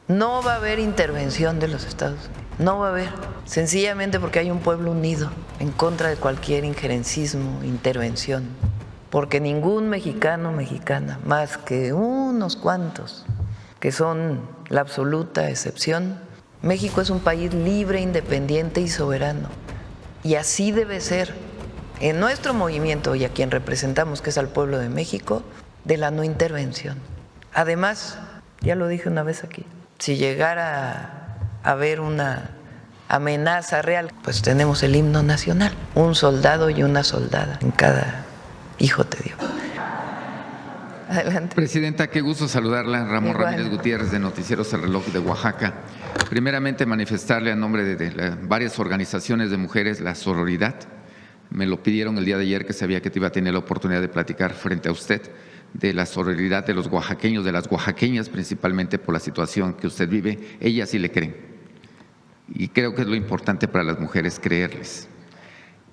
No va a haber intervención de los Estados Unidos, no va a haber, sencillamente porque hay un pueblo unido en contra de cualquier injerencismo, intervención, porque ningún mexicano o mexicana, más que unos cuantos, que son la absoluta excepción, México es un país libre, independiente y soberano, y así debe ser. En nuestro movimiento, y a quien representamos, que es al pueblo de México, de la no intervención. Además, ya lo dije una vez aquí, si llegara a haber una amenaza real, pues tenemos el himno nacional, un soldado y una soldada en cada hijo te dio. Adelante. Presidenta, qué gusto saludarla. Ramón Ramírez Gutiérrez, de Noticieros El Reloj de Oaxaca. Primeramente, manifestarle a nombre de varias organizaciones de mujeres la sororidad. Me lo pidieron el día de ayer, que sabía que te iba a tener la oportunidad de platicar frente a usted de la sororidad de los oaxaqueños, de las oaxaqueñas, principalmente por la situación que usted vive. Ellas sí le creen. Y creo que es lo importante para las mujeres, creerles.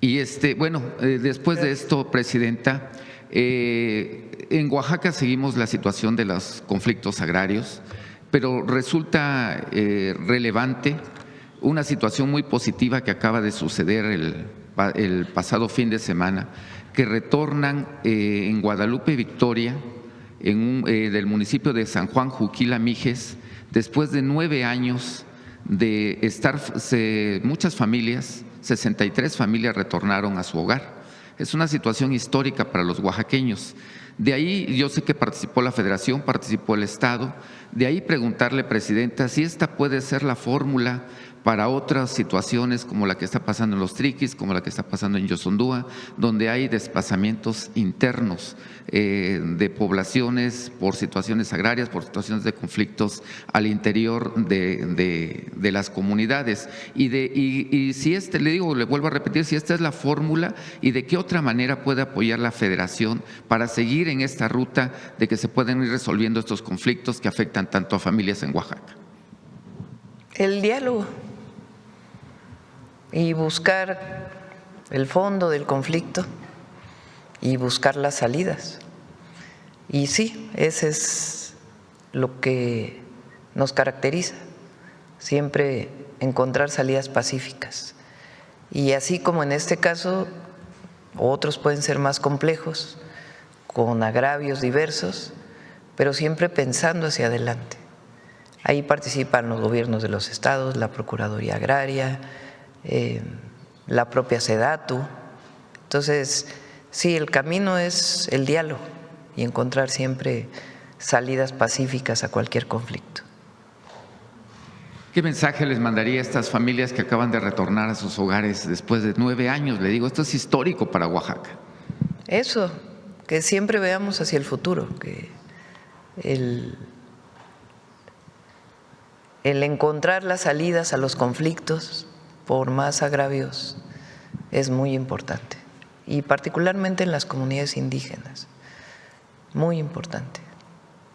Y después de esto, Presidenta, en Oaxaca seguimos la situación de los conflictos agrarios, pero resulta relevante una situación muy positiva que acaba de suceder el pasado fin de semana, que retornan en Guadalupe Victoria, del municipio de San Juan Juquila Mijes, después de 9 años de estar, muchas familias, 63 familias retornaron a su hogar. Es una situación histórica para los oaxaqueños. De ahí yo sé que participó la Federación, participó el Estado. De ahí preguntarle, Presidenta, si esta puede ser la fórmula para otras situaciones como la que está pasando en Los Triquis, como la que está pasando en Yosondúa, donde hay desplazamientos internos de poblaciones por situaciones agrarias, por situaciones de conflictos al interior de las comunidades. Y si le vuelvo a repetir, si esta es la fórmula y de qué otra manera puede apoyar la Federación para seguir en esta ruta de que se pueden ir resolviendo estos conflictos que afectan tanto a familias en Oaxaca. El diálogo y buscar el fondo del conflicto y buscar las salidas. Y sí, ese es lo que nos caracteriza, siempre encontrar salidas pacíficas. Y así como en este caso, otros pueden ser más complejos, con agravios diversos, pero siempre pensando hacia adelante. Ahí participan los gobiernos de los estados, la Procuraduría Agraria, la propia SEDATU. Entonces, sí, el camino es el diálogo y encontrar siempre salidas pacíficas a cualquier conflicto. ¿Qué mensaje les mandaría a estas familias que acaban de retornar a sus hogares después de 9 años? Le digo, esto es histórico para Oaxaca. Eso, que siempre veamos hacia el futuro, que el encontrar las salidas a los conflictos, por más agravios, es muy importante, y particularmente en las comunidades indígenas, muy importante.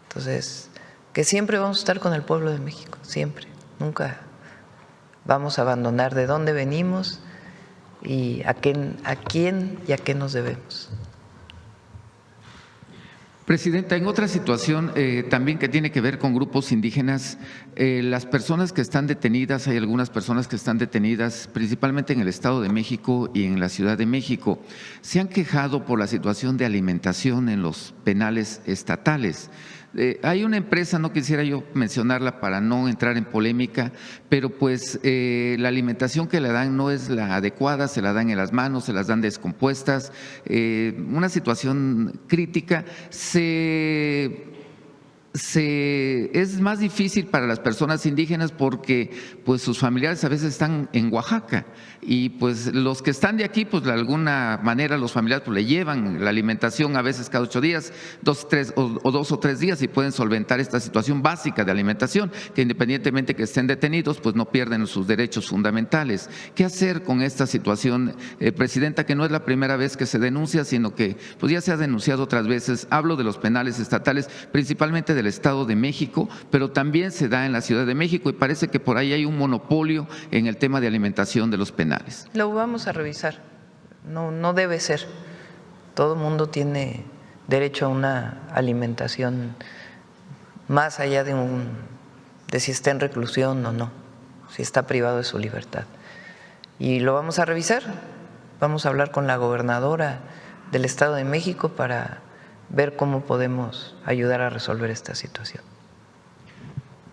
Entonces, que siempre vamos a estar con el pueblo de México, siempre, nunca vamos a abandonar de dónde venimos y a quién y a qué nos debemos. Presidenta, en otra situación también que tiene que ver con grupos indígenas, las personas que están detenidas, hay algunas personas que están detenidas principalmente en el Estado de México y en la Ciudad de México, se han quejado por la situación de alimentación en los penales estatales. Hay una empresa, no quisiera yo mencionarla para no entrar en polémica, pero pues la alimentación que le dan no es la adecuada, se la dan en las manos, se las dan descompuestas, una situación crítica. Es más difícil para las personas indígenas porque pues sus familiares a veces están en Oaxaca y pues los que están de aquí pues de alguna manera los familiares pues le llevan la alimentación a veces cada 8 días, 2 o 3 días, y pueden solventar esta situación básica de alimentación, que independientemente que estén detenidos pues no pierden sus derechos fundamentales. ¿Qué hacer con esta situación, Presidenta, que no es la primera vez que se denuncia, sino que pues ya se ha denunciado otras veces? Hablo de los penales estatales, principalmente del Estado de México, pero también se da en la Ciudad de México, y parece que por ahí hay un monopolio en el tema de alimentación de los penales. Lo vamos a revisar, no debe ser. Todo el mundo tiene derecho a una alimentación más allá de de si está en reclusión o no, si está privado de su libertad. Y lo vamos a revisar, vamos a hablar con la gobernadora del Estado de México para ver cómo podemos ayudar a resolver esta situación.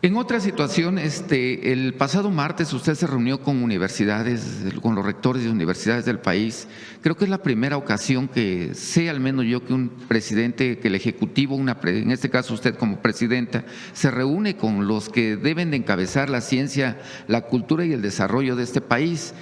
En otra situación, el pasado martes usted se reunió con universidades, con los rectores de universidades del país. Creo que es la primera ocasión que sé, al menos yo, que un presidente, que el Ejecutivo, en este caso usted como presidenta, se reúne con los que deben de encabezar la ciencia, la cultura y el desarrollo de este país.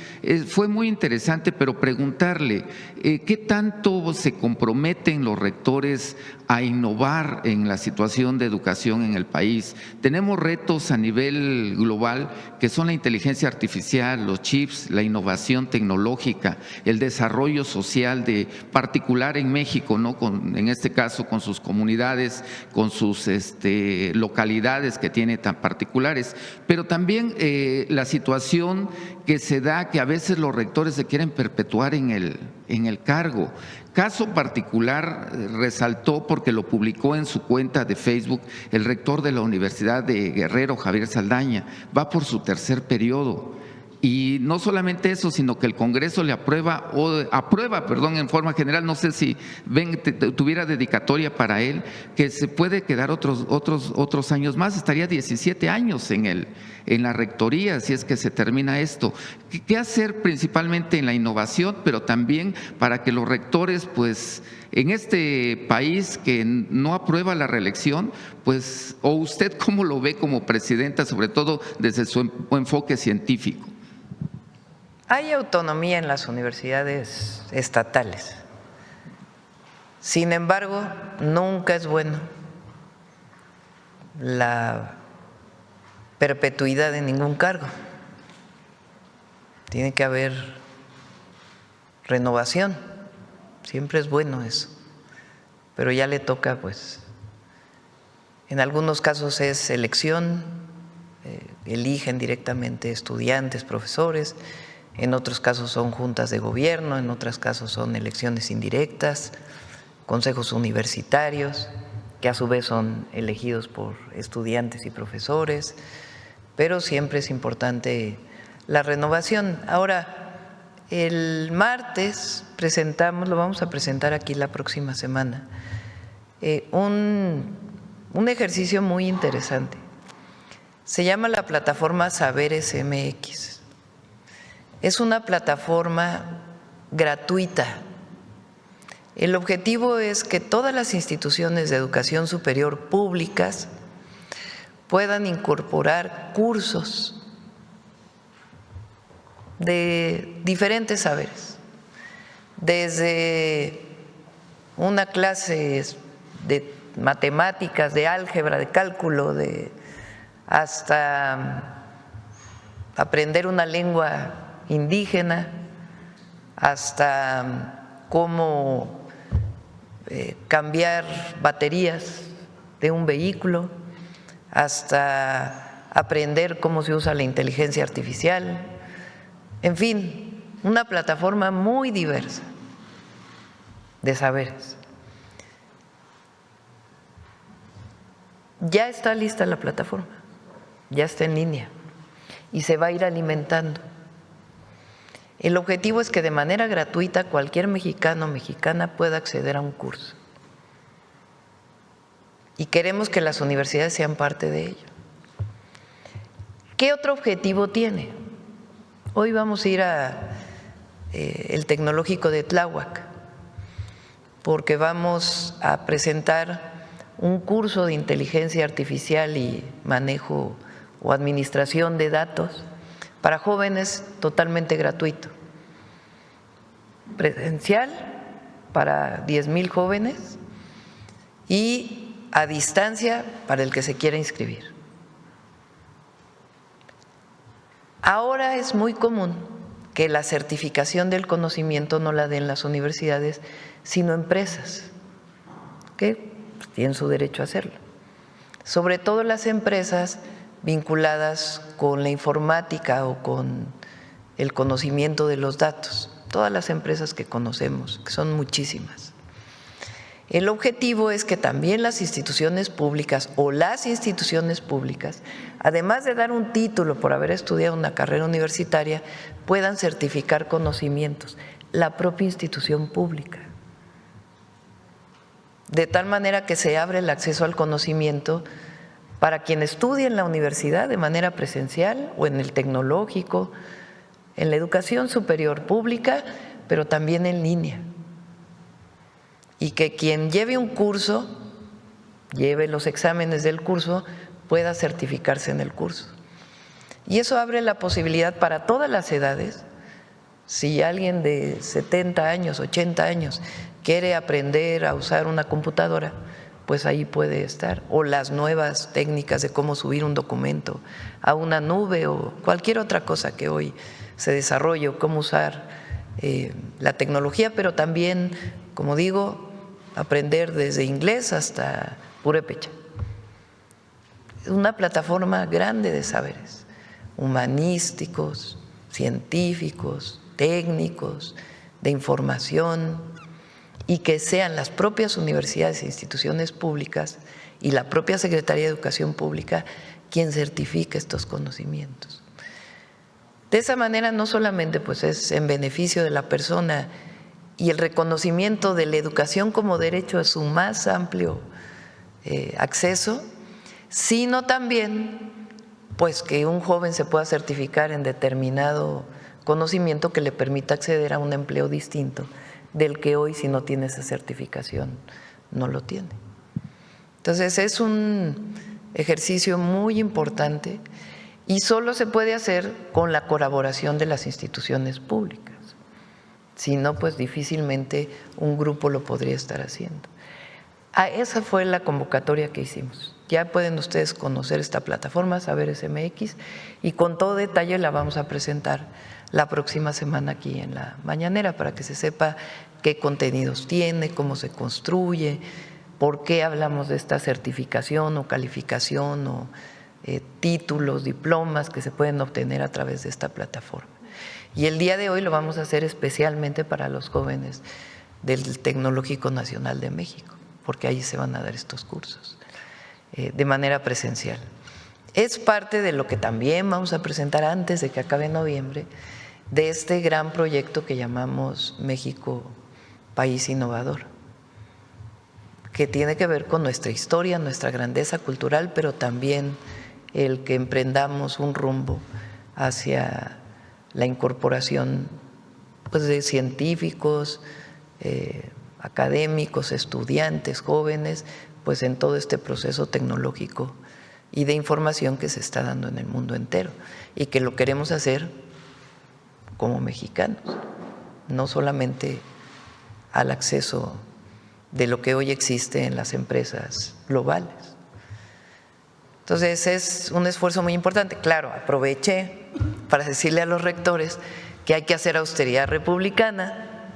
Fue muy interesante, pero preguntarle, ¿qué tanto se comprometen los rectores a innovar en la situación de educación en el país? Tenemos retos a nivel global que son la inteligencia artificial, los chips, la innovación tecnológica, el desarrollo social de particular en México, ¿no? En este caso con sus comunidades, con sus localidades que tiene tan particulares, pero también la situación que se da que a veces los rectores se quieren perpetuar en el cargo. Caso particular resaltó porque lo publicó en su cuenta de Facebook el rector de la Universidad de Guerrero, Javier Saldaña, va por su tercer periodo. Y no solamente eso, sino que el Congreso le aprueba en forma general, no sé si tuviera dedicatoria para él, que se puede quedar otros años más, estaría 17 años en la rectoría, si es que se termina esto. ¿Qué hacer principalmente en la innovación, pero también para que los rectores, pues, en este país que no aprueba la reelección, pues, o usted cómo lo ve como presidenta, sobre todo desde su enfoque científico? Hay autonomía en las universidades estatales. Sin embargo, nunca es bueno la perpetuidad de ningún cargo. Tiene que haber renovación, siempre es bueno eso, pero ya le toca, pues, en algunos casos es elección, eligen directamente estudiantes, profesores, en otros casos son juntas de gobierno, en otros casos son elecciones indirectas, consejos universitarios, que a su vez son elegidos por estudiantes y profesores, pero siempre es importante la renovación. Ahora, el martes lo vamos a presentar aquí la próxima semana, un ejercicio muy interesante. Se llama la plataforma Saberes MX. Es una plataforma gratuita. El objetivo es que todas las instituciones de educación superior públicas puedan incorporar cursos de diferentes saberes, desde una clase de matemáticas, de álgebra, de cálculo, hasta aprender una lengua indígena, hasta cómo cambiar baterías de un vehículo, hasta aprender cómo se usa la inteligencia artificial, en fin, una plataforma muy diversa de saberes. Ya está lista la plataforma, ya está en línea y se va a ir alimentando. El objetivo es que de manera gratuita cualquier mexicano o mexicana pueda acceder a un curso. Y queremos que las universidades sean parte de ello. ¿Qué otro objetivo tiene? Hoy vamos a ir el Tecnológico de Tláhuac, porque vamos a presentar un curso de inteligencia artificial y manejo o administración de datos para jóvenes totalmente gratuito, presencial para 10,000 jóvenes y a distancia para el que se quiera inscribir. Ahora es muy común que la certificación del conocimiento no la den las universidades, sino empresas, que tienen su derecho a hacerlo. Sobre todo las empresas vinculadas con la informática o con el conocimiento de los datos, todas las empresas que conocemos, que son muchísimas. El objetivo es que también las instituciones públicas o las instituciones públicas, además de dar un título por haber estudiado una carrera universitaria, puedan certificar conocimientos, la propia institución pública. De tal manera que se abre el acceso al conocimiento para quien estudie en la universidad de manera presencial o en el tecnológico, en la educación superior pública, pero también en línea. Y que quien lleve un curso, lleve los exámenes del curso, pueda certificarse en el curso. Y eso abre la posibilidad para todas las edades. Si alguien de 70 años, 80 años quiere aprender a usar una computadora, pues ahí puede estar. O las nuevas técnicas de cómo subir un documento a una nube o cualquier otra cosa que hoy se desarrolle, o cómo usar la tecnología, pero también, como digo, aprender desde inglés hasta purépecha. Es una plataforma grande de saberes, humanísticos, científicos, técnicos, de información, y que sean las propias universidades e instituciones públicas y la propia Secretaría de Educación Pública quien certifique estos conocimientos. De esa manera no solamente pues es en beneficio de la persona y el reconocimiento de la educación como derecho a su más amplio acceso, sino también pues que un joven se pueda certificar en determinado conocimiento que le permita acceder a un empleo distinto del que hoy, si no tiene esa certificación, no lo tiene. Entonces es un ejercicio muy importante y solo se puede hacer con la colaboración de las instituciones públicas. Si no, pues difícilmente un grupo lo podría estar haciendo. Esa fue la convocatoria que hicimos. Ya pueden ustedes conocer esta plataforma, Saberes MX, y con todo detalle la vamos a presentar la próxima semana aquí en la mañanera para que se sepa qué contenidos tiene, cómo se construye, por qué hablamos de esta certificación o calificación o títulos, diplomas que se pueden obtener a través de esta plataforma. Y el día de hoy lo vamos a hacer especialmente para los jóvenes del Tecnológico Nacional de México, porque ahí se van a dar estos cursos de manera presencial. Es parte de lo que también vamos a presentar antes de que acabe noviembre, de este gran proyecto que llamamos México País Innovador, que tiene que ver con nuestra historia, nuestra grandeza cultural, pero también el que emprendamos un rumbo hacia la incorporación pues, de científicos, académicos, estudiantes, jóvenes, pues en todo este proceso tecnológico y de información que se está dando en el mundo entero y que lo queremos hacer como mexicanos, no solamente al acceso de lo que hoy existe en las empresas globales. Entonces es un esfuerzo muy importante. Claro, aproveché para decirle a los rectores que hay que hacer austeridad republicana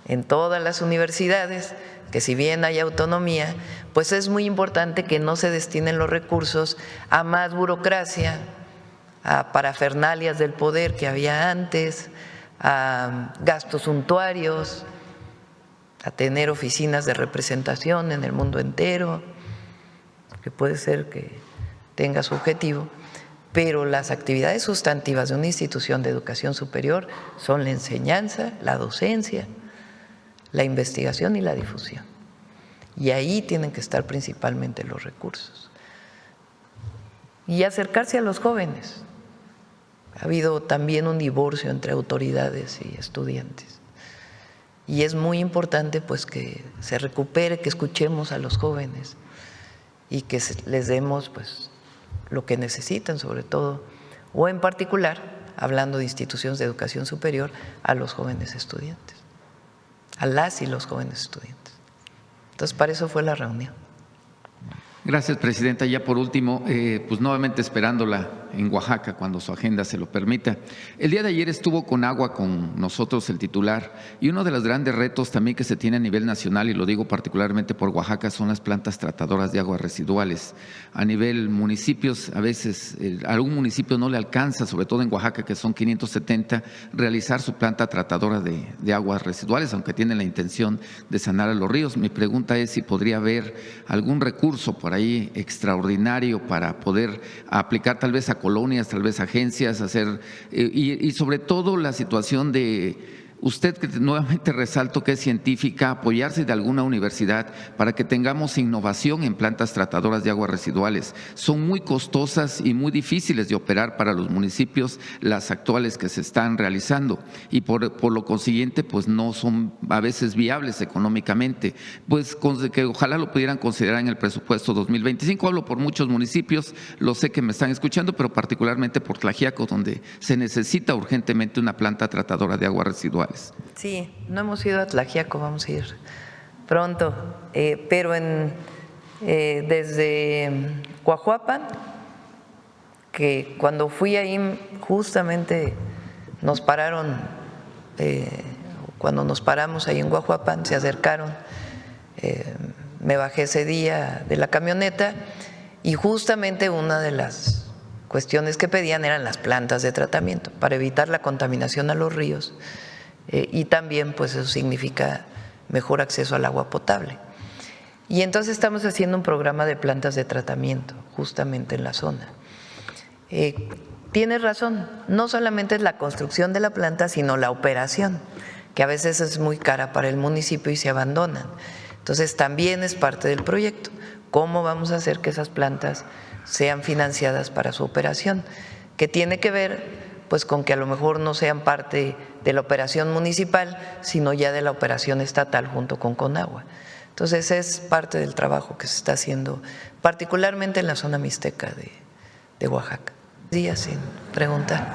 en todas las universidades, que si bien hay autonomía, pues es muy importante que no se destinen los recursos a más burocracia, a parafernalias del poder que había antes, a gastos suntuarios, a tener oficinas de representación en el mundo entero, que puede ser que tenga su objetivo, pero las actividades sustantivas de una institución de educación superior son la enseñanza, la docencia, la investigación y la difusión. Y ahí tienen que estar principalmente los recursos. Y acercarse a los jóvenes. Ha habido también un divorcio entre autoridades y estudiantes. Y es muy importante pues que se recupere, que escuchemos a los jóvenes y que les demos pues lo que necesitan, sobre todo, o en particular, hablando de instituciones de educación superior, a los jóvenes estudiantes, a las y los jóvenes estudiantes. Entonces, para eso fue la reunión. Gracias, presidenta. Ya por último, pues nuevamente esperando la en Oaxaca cuando su agenda se lo permita. El día de ayer estuvo Conagua con nosotros el titular, y uno de los grandes retos también que se tiene a nivel nacional, y lo digo particularmente por Oaxaca, son las plantas tratadoras de aguas residuales. A nivel municipios, a veces a algún municipio no le alcanza, sobre todo en Oaxaca, que son 570, realizar su planta tratadora de aguas residuales, aunque tienen la intención de sanar a los ríos. Mi pregunta es si podría haber algún recurso por ahí extraordinario para poder aplicar tal vez a colonias, tal vez a agencias, hacer y sobre todo la situación de usted, que nuevamente resalto que es científica, apoyarse de alguna universidad para que tengamos innovación en plantas tratadoras de aguas residuales. Son muy costosas y muy difíciles de operar para los municipios las actuales que se están realizando, y por lo consiguiente pues no son a veces viables económicamente. Pues que ojalá lo pudieran considerar en el presupuesto 2025. Hablo por muchos municipios, lo sé que me están escuchando, pero particularmente por Tlaxiaco, donde se necesita urgentemente una planta tratadora de aguas residuales. Sí, no hemos ido a Tlaxiaco, vamos a ir pronto, pero desde Coahuapan, que cuando fui ahí justamente nos pararon, cuando nos paramos ahí en Coahuapan se acercaron, me bajé ese día de la camioneta y justamente una de las cuestiones que pedían eran las plantas de tratamiento para evitar la contaminación a los ríos. Y también pues eso significa mejor acceso al agua potable. Y entonces estamos haciendo un programa de plantas de tratamiento justamente en la zona. Tienes razón, no solamente es la construcción de la planta, sino la operación, que a veces es muy cara para el municipio y se abandonan. Entonces también es parte del proyecto. ¿Cómo vamos a hacer que esas plantas sean financiadas para su operación? Que tiene que ver pues con que a lo mejor no sean parte de la operación municipal, sino ya de la operación estatal junto con Conagua. Entonces es parte del trabajo que se está haciendo, particularmente en la zona mixteca de Oaxaca. Días sin preguntar.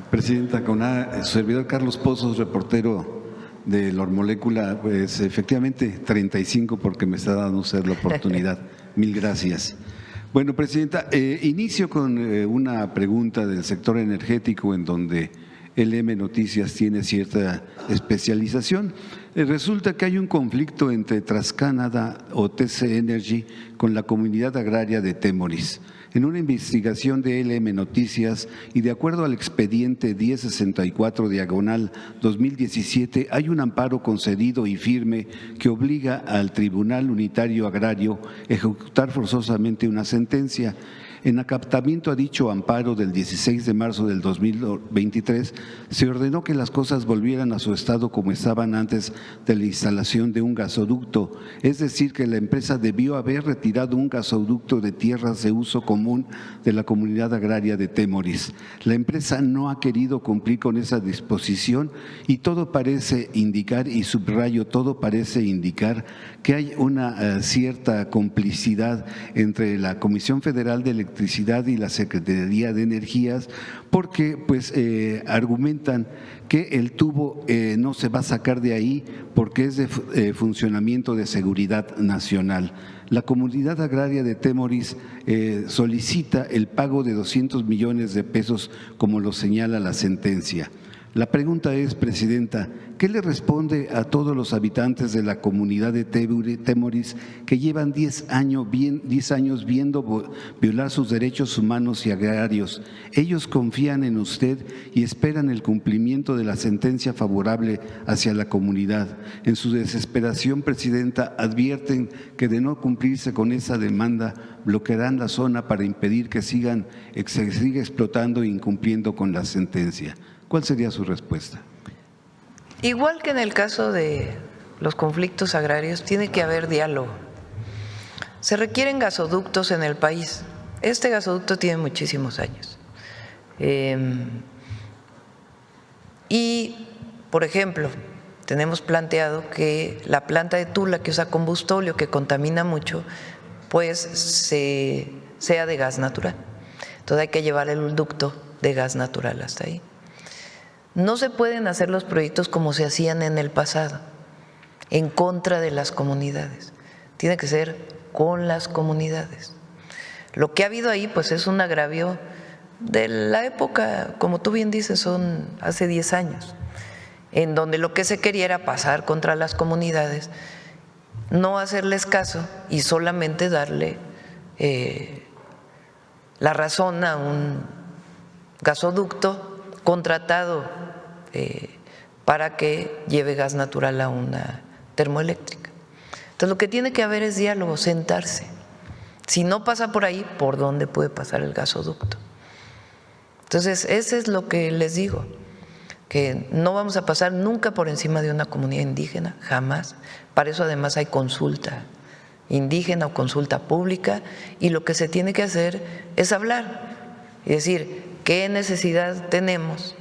Presidenta, con servidor Carlos Pozos, reportero de Lormolécula, pues efectivamente 35, porque me está dando usted la oportunidad. Mil gracias. Bueno, Presidenta, inicio con una pregunta del sector energético en donde LM Noticias tiene cierta especialización. Resulta que hay un conflicto entre TransCanada o TC Energy con la comunidad agraria de Temoris. En una investigación de LM Noticias y de acuerdo al expediente 1064/2017, hay un amparo concedido y firme que obliga al Tribunal Unitario Agrario a ejecutar forzosamente una sentencia. En acatamiento a dicho amparo del 16 de marzo del 2023, se ordenó que las cosas volvieran a su estado como estaban antes de la instalación de un gasoducto, es decir, que la empresa debió haber retirado un gasoducto de tierras de uso común de la comunidad agraria de Temoris. La empresa no ha querido cumplir con esa disposición y todo parece indicar, y subrayo, todo parece indicar que hay una cierta complicidad entre la Comisión Federal de Electricidad y la Secretaría de Energías, porque pues argumentan que el tubo no se va a sacar de ahí porque es de funcionamiento de seguridad nacional. La comunidad agraria de Temoris solicita el pago de 200 millones de pesos, como lo señala la sentencia. La pregunta es, Presidenta, ¿qué le responde a todos los habitantes de la comunidad de Temoris que llevan 10 años viendo violar sus derechos humanos y agrarios? Ellos confían en usted y esperan el cumplimiento de la sentencia favorable hacia la comunidad. En su desesperación, Presidenta, advierten que de no cumplirse con esa demanda, bloquearán la zona para impedir que se siga explotando e incumpliendo con la sentencia. ¿Cuál sería su respuesta? Igual que en el caso de los conflictos agrarios, tiene que haber diálogo. Se requieren gasoductos en el país. Este gasoducto tiene muchísimos años. Y, por ejemplo, tenemos planteado que la planta de Tula, que usa combustóleo, que contamina mucho, pues sea de gas natural. Entonces hay que llevar el ducto de gas natural hasta ahí. No se pueden hacer los proyectos como se hacían en el pasado, en contra de las comunidades. Tiene que ser con las comunidades. Lo que ha habido ahí pues es un agravio de la época, como tú bien dices, son hace 10 años, en donde lo que se quería era pasar contra las comunidades, no hacerles caso y solamente darle la razón a un gasoducto contratado para que lleve gas natural a una termoeléctrica. Entonces lo que tiene que haber es diálogo, sentarse. Si no pasa por ahí, ¿por dónde puede pasar el gasoducto? Entonces, eso es lo que les digo, que no vamos a pasar nunca por encima de una comunidad indígena, jamás. Para eso además hay consulta indígena o consulta pública, y lo que se tiene que hacer es hablar y decir qué necesidad tenemos.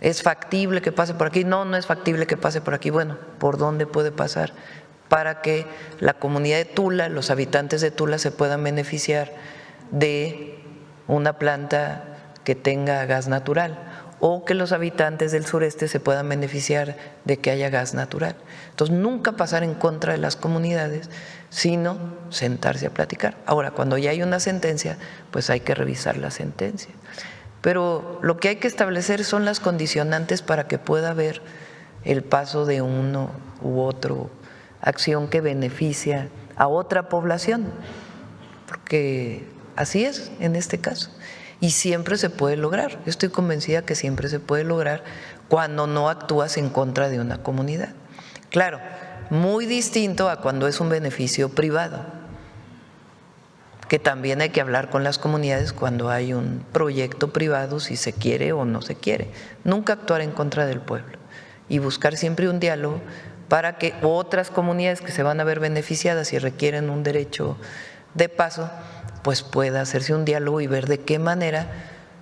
¿Es factible que pase por aquí? No, no es factible que pase por aquí. Bueno, ¿por dónde puede pasar? Para que la comunidad de Tula, los habitantes de Tula se puedan beneficiar de una planta que tenga gas natural, o que los habitantes del sureste se puedan beneficiar de que haya gas natural. Entonces, nunca pasar en contra de las comunidades, sino sentarse a platicar. Ahora, cuando ya hay una sentencia, pues hay que revisar la sentencia. Pero lo que hay que establecer son las condicionantes para que pueda haber el paso de uno u otro acción que beneficia a otra población, porque así es en este caso. Y siempre se puede lograr. Yo estoy convencida que siempre se puede lograr cuando no actúas en contra de una comunidad. Claro, muy distinto a cuando es un beneficio privado, que también hay que hablar con las comunidades cuando hay un proyecto privado, si se quiere o no se quiere. Nunca actuar en contra del pueblo y buscar siempre un diálogo para que otras comunidades que se van a ver beneficiadas y requieren un derecho de paso, pues pueda hacerse un diálogo y ver de qué manera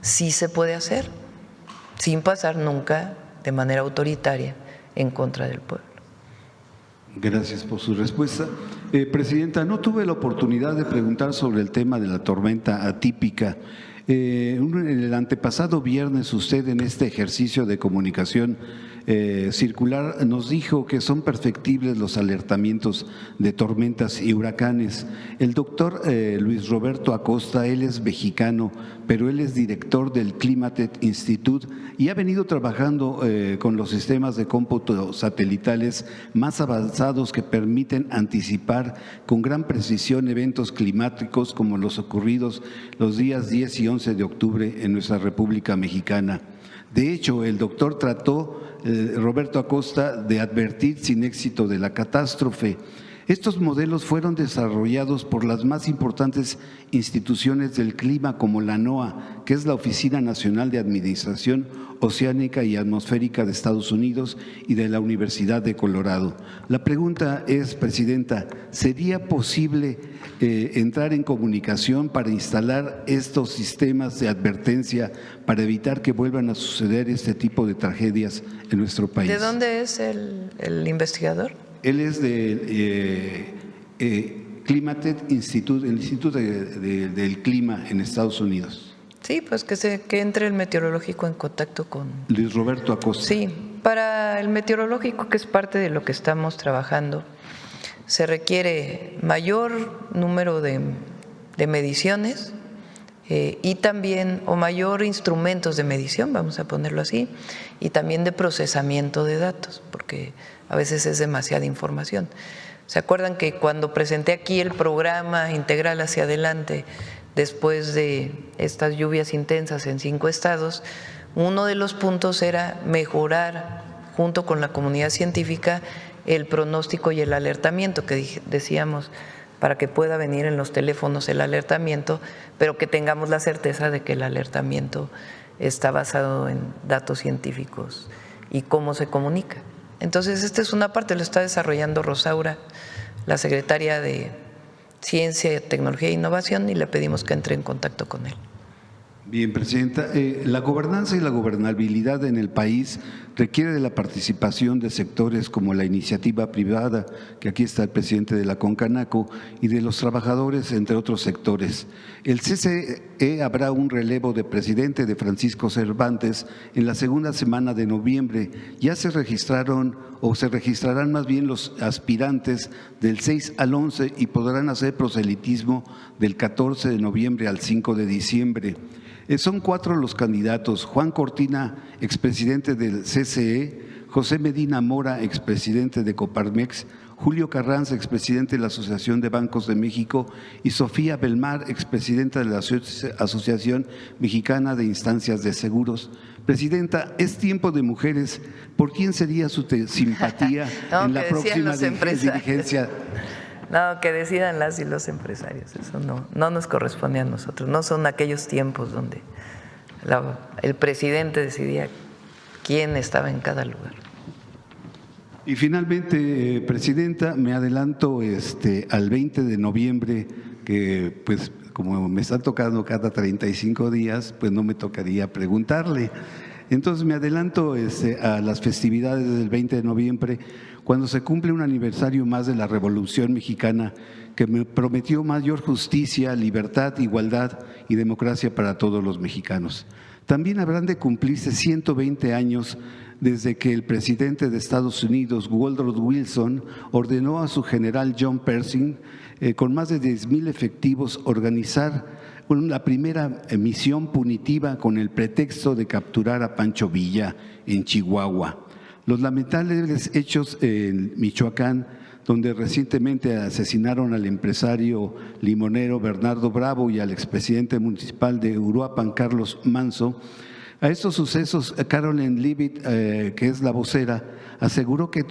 sí se puede hacer, sin pasar nunca de manera autoritaria en contra del pueblo. Gracias por su respuesta. Presidenta, no tuve la oportunidad de preguntar sobre el tema de la tormenta atípica. En el antepasado viernes usted en este ejercicio de comunicación circular nos dijo que son perfectibles los alertamientos de tormentas y huracanes. El doctor Luis Roberto Acosta, él es mexicano, pero él es director del Climate Institute y ha venido trabajando con los sistemas de cómputo satelitales más avanzados que permiten anticipar con gran precisión eventos climáticos como los ocurridos los días 10 y 11 de octubre en nuestra República Mexicana. De hecho, el doctor trató, Roberto Acosta, de advertir sin éxito de la catástrofe. Estos modelos fueron desarrollados por las más importantes instituciones del clima como la NOAA, que es la Oficina Nacional de Administración Oceánica y Atmosférica de Estados Unidos, y de la Universidad de Colorado. La pregunta es, Presidenta, ¿sería posible entrar en comunicación para instalar estos sistemas de advertencia para evitar que vuelvan a suceder este tipo de tragedias en nuestro país? ¿De dónde es el investigador? Él es del Climate Institute, el Instituto del Clima en Estados Unidos. Sí, pues que entre el meteorológico en contacto con… Luis Roberto Acosta. Sí, para el meteorológico, que es parte de lo que estamos trabajando, se requiere mayor número de mediciones y también, o mayor instrumentos de medición, vamos a ponerlo así, y también de procesamiento de datos, porque a veces es demasiada información. ¿Se acuerdan que cuando presenté aquí el programa integral hacia adelante, después de estas lluvias intensas en 5 estados, uno de los puntos era mejorar, junto con la comunidad científica, el pronóstico y el alertamiento, que decíamos, para que pueda venir en los teléfonos el alertamiento, pero que tengamos la certeza de que el alertamiento está basado en datos científicos y cómo se comunica. Entonces, esta es una parte, lo está desarrollando Rosaura, la secretaria de Ciencia, Tecnología e Innovación, y le pedimos que entre en contacto con él. Bien, Presidenta. La gobernanza y la gobernabilidad en el país requiere de la participación de sectores como la iniciativa privada, que aquí está el presidente de la Concanaco, y de los trabajadores, entre otros sectores. El CCE habrá un relevo de presidente de Francisco Cervantes en la segunda semana de noviembre. Ya se registraron o se registrarán más bien los aspirantes del 6 al 11 y podrán hacer proselitismo del 14 de noviembre al 5 de diciembre. Son 4 los candidatos: Juan Cortina, expresidente del CCE, José Medina Mora, expresidente de Coparmex, Julio Carranza, expresidente de la Asociación de Bancos de México, y Sofía Belmar, expresidenta de la Asociación Mexicana de Instancias de Seguros. Presidenta, es tiempo de mujeres. ¿Por quién sería su simpatía en la próxima dirigencia? No, que decidan las y los empresarios, eso no nos corresponde a nosotros, no son aquellos tiempos donde el presidente decidía quién estaba en cada lugar. Y finalmente, Presidenta, me adelanto al 20 de noviembre, que pues como me está tocando cada 35 días, pues no me tocaría preguntarle. Entonces me adelanto a las festividades del 20 de noviembre, cuando se cumple un aniversario más de la Revolución Mexicana, que me prometió mayor justicia, libertad, igualdad y democracia para todos los mexicanos. También habrán de cumplirse 120 años desde que el presidente de Estados Unidos, Woodrow Wilson, ordenó a su general John Pershing, con más de 10,000 efectivos, organizar la primera misión punitiva con el pretexto de capturar a Pancho Villa en Chihuahua. Los lamentables hechos en Michoacán, donde recientemente asesinaron al empresario limonero Bernardo Bravo y al expresidente municipal de Uruapan, Carlos Manso. A estos sucesos, Caroline Leavitt, que es la vocera, aseguró que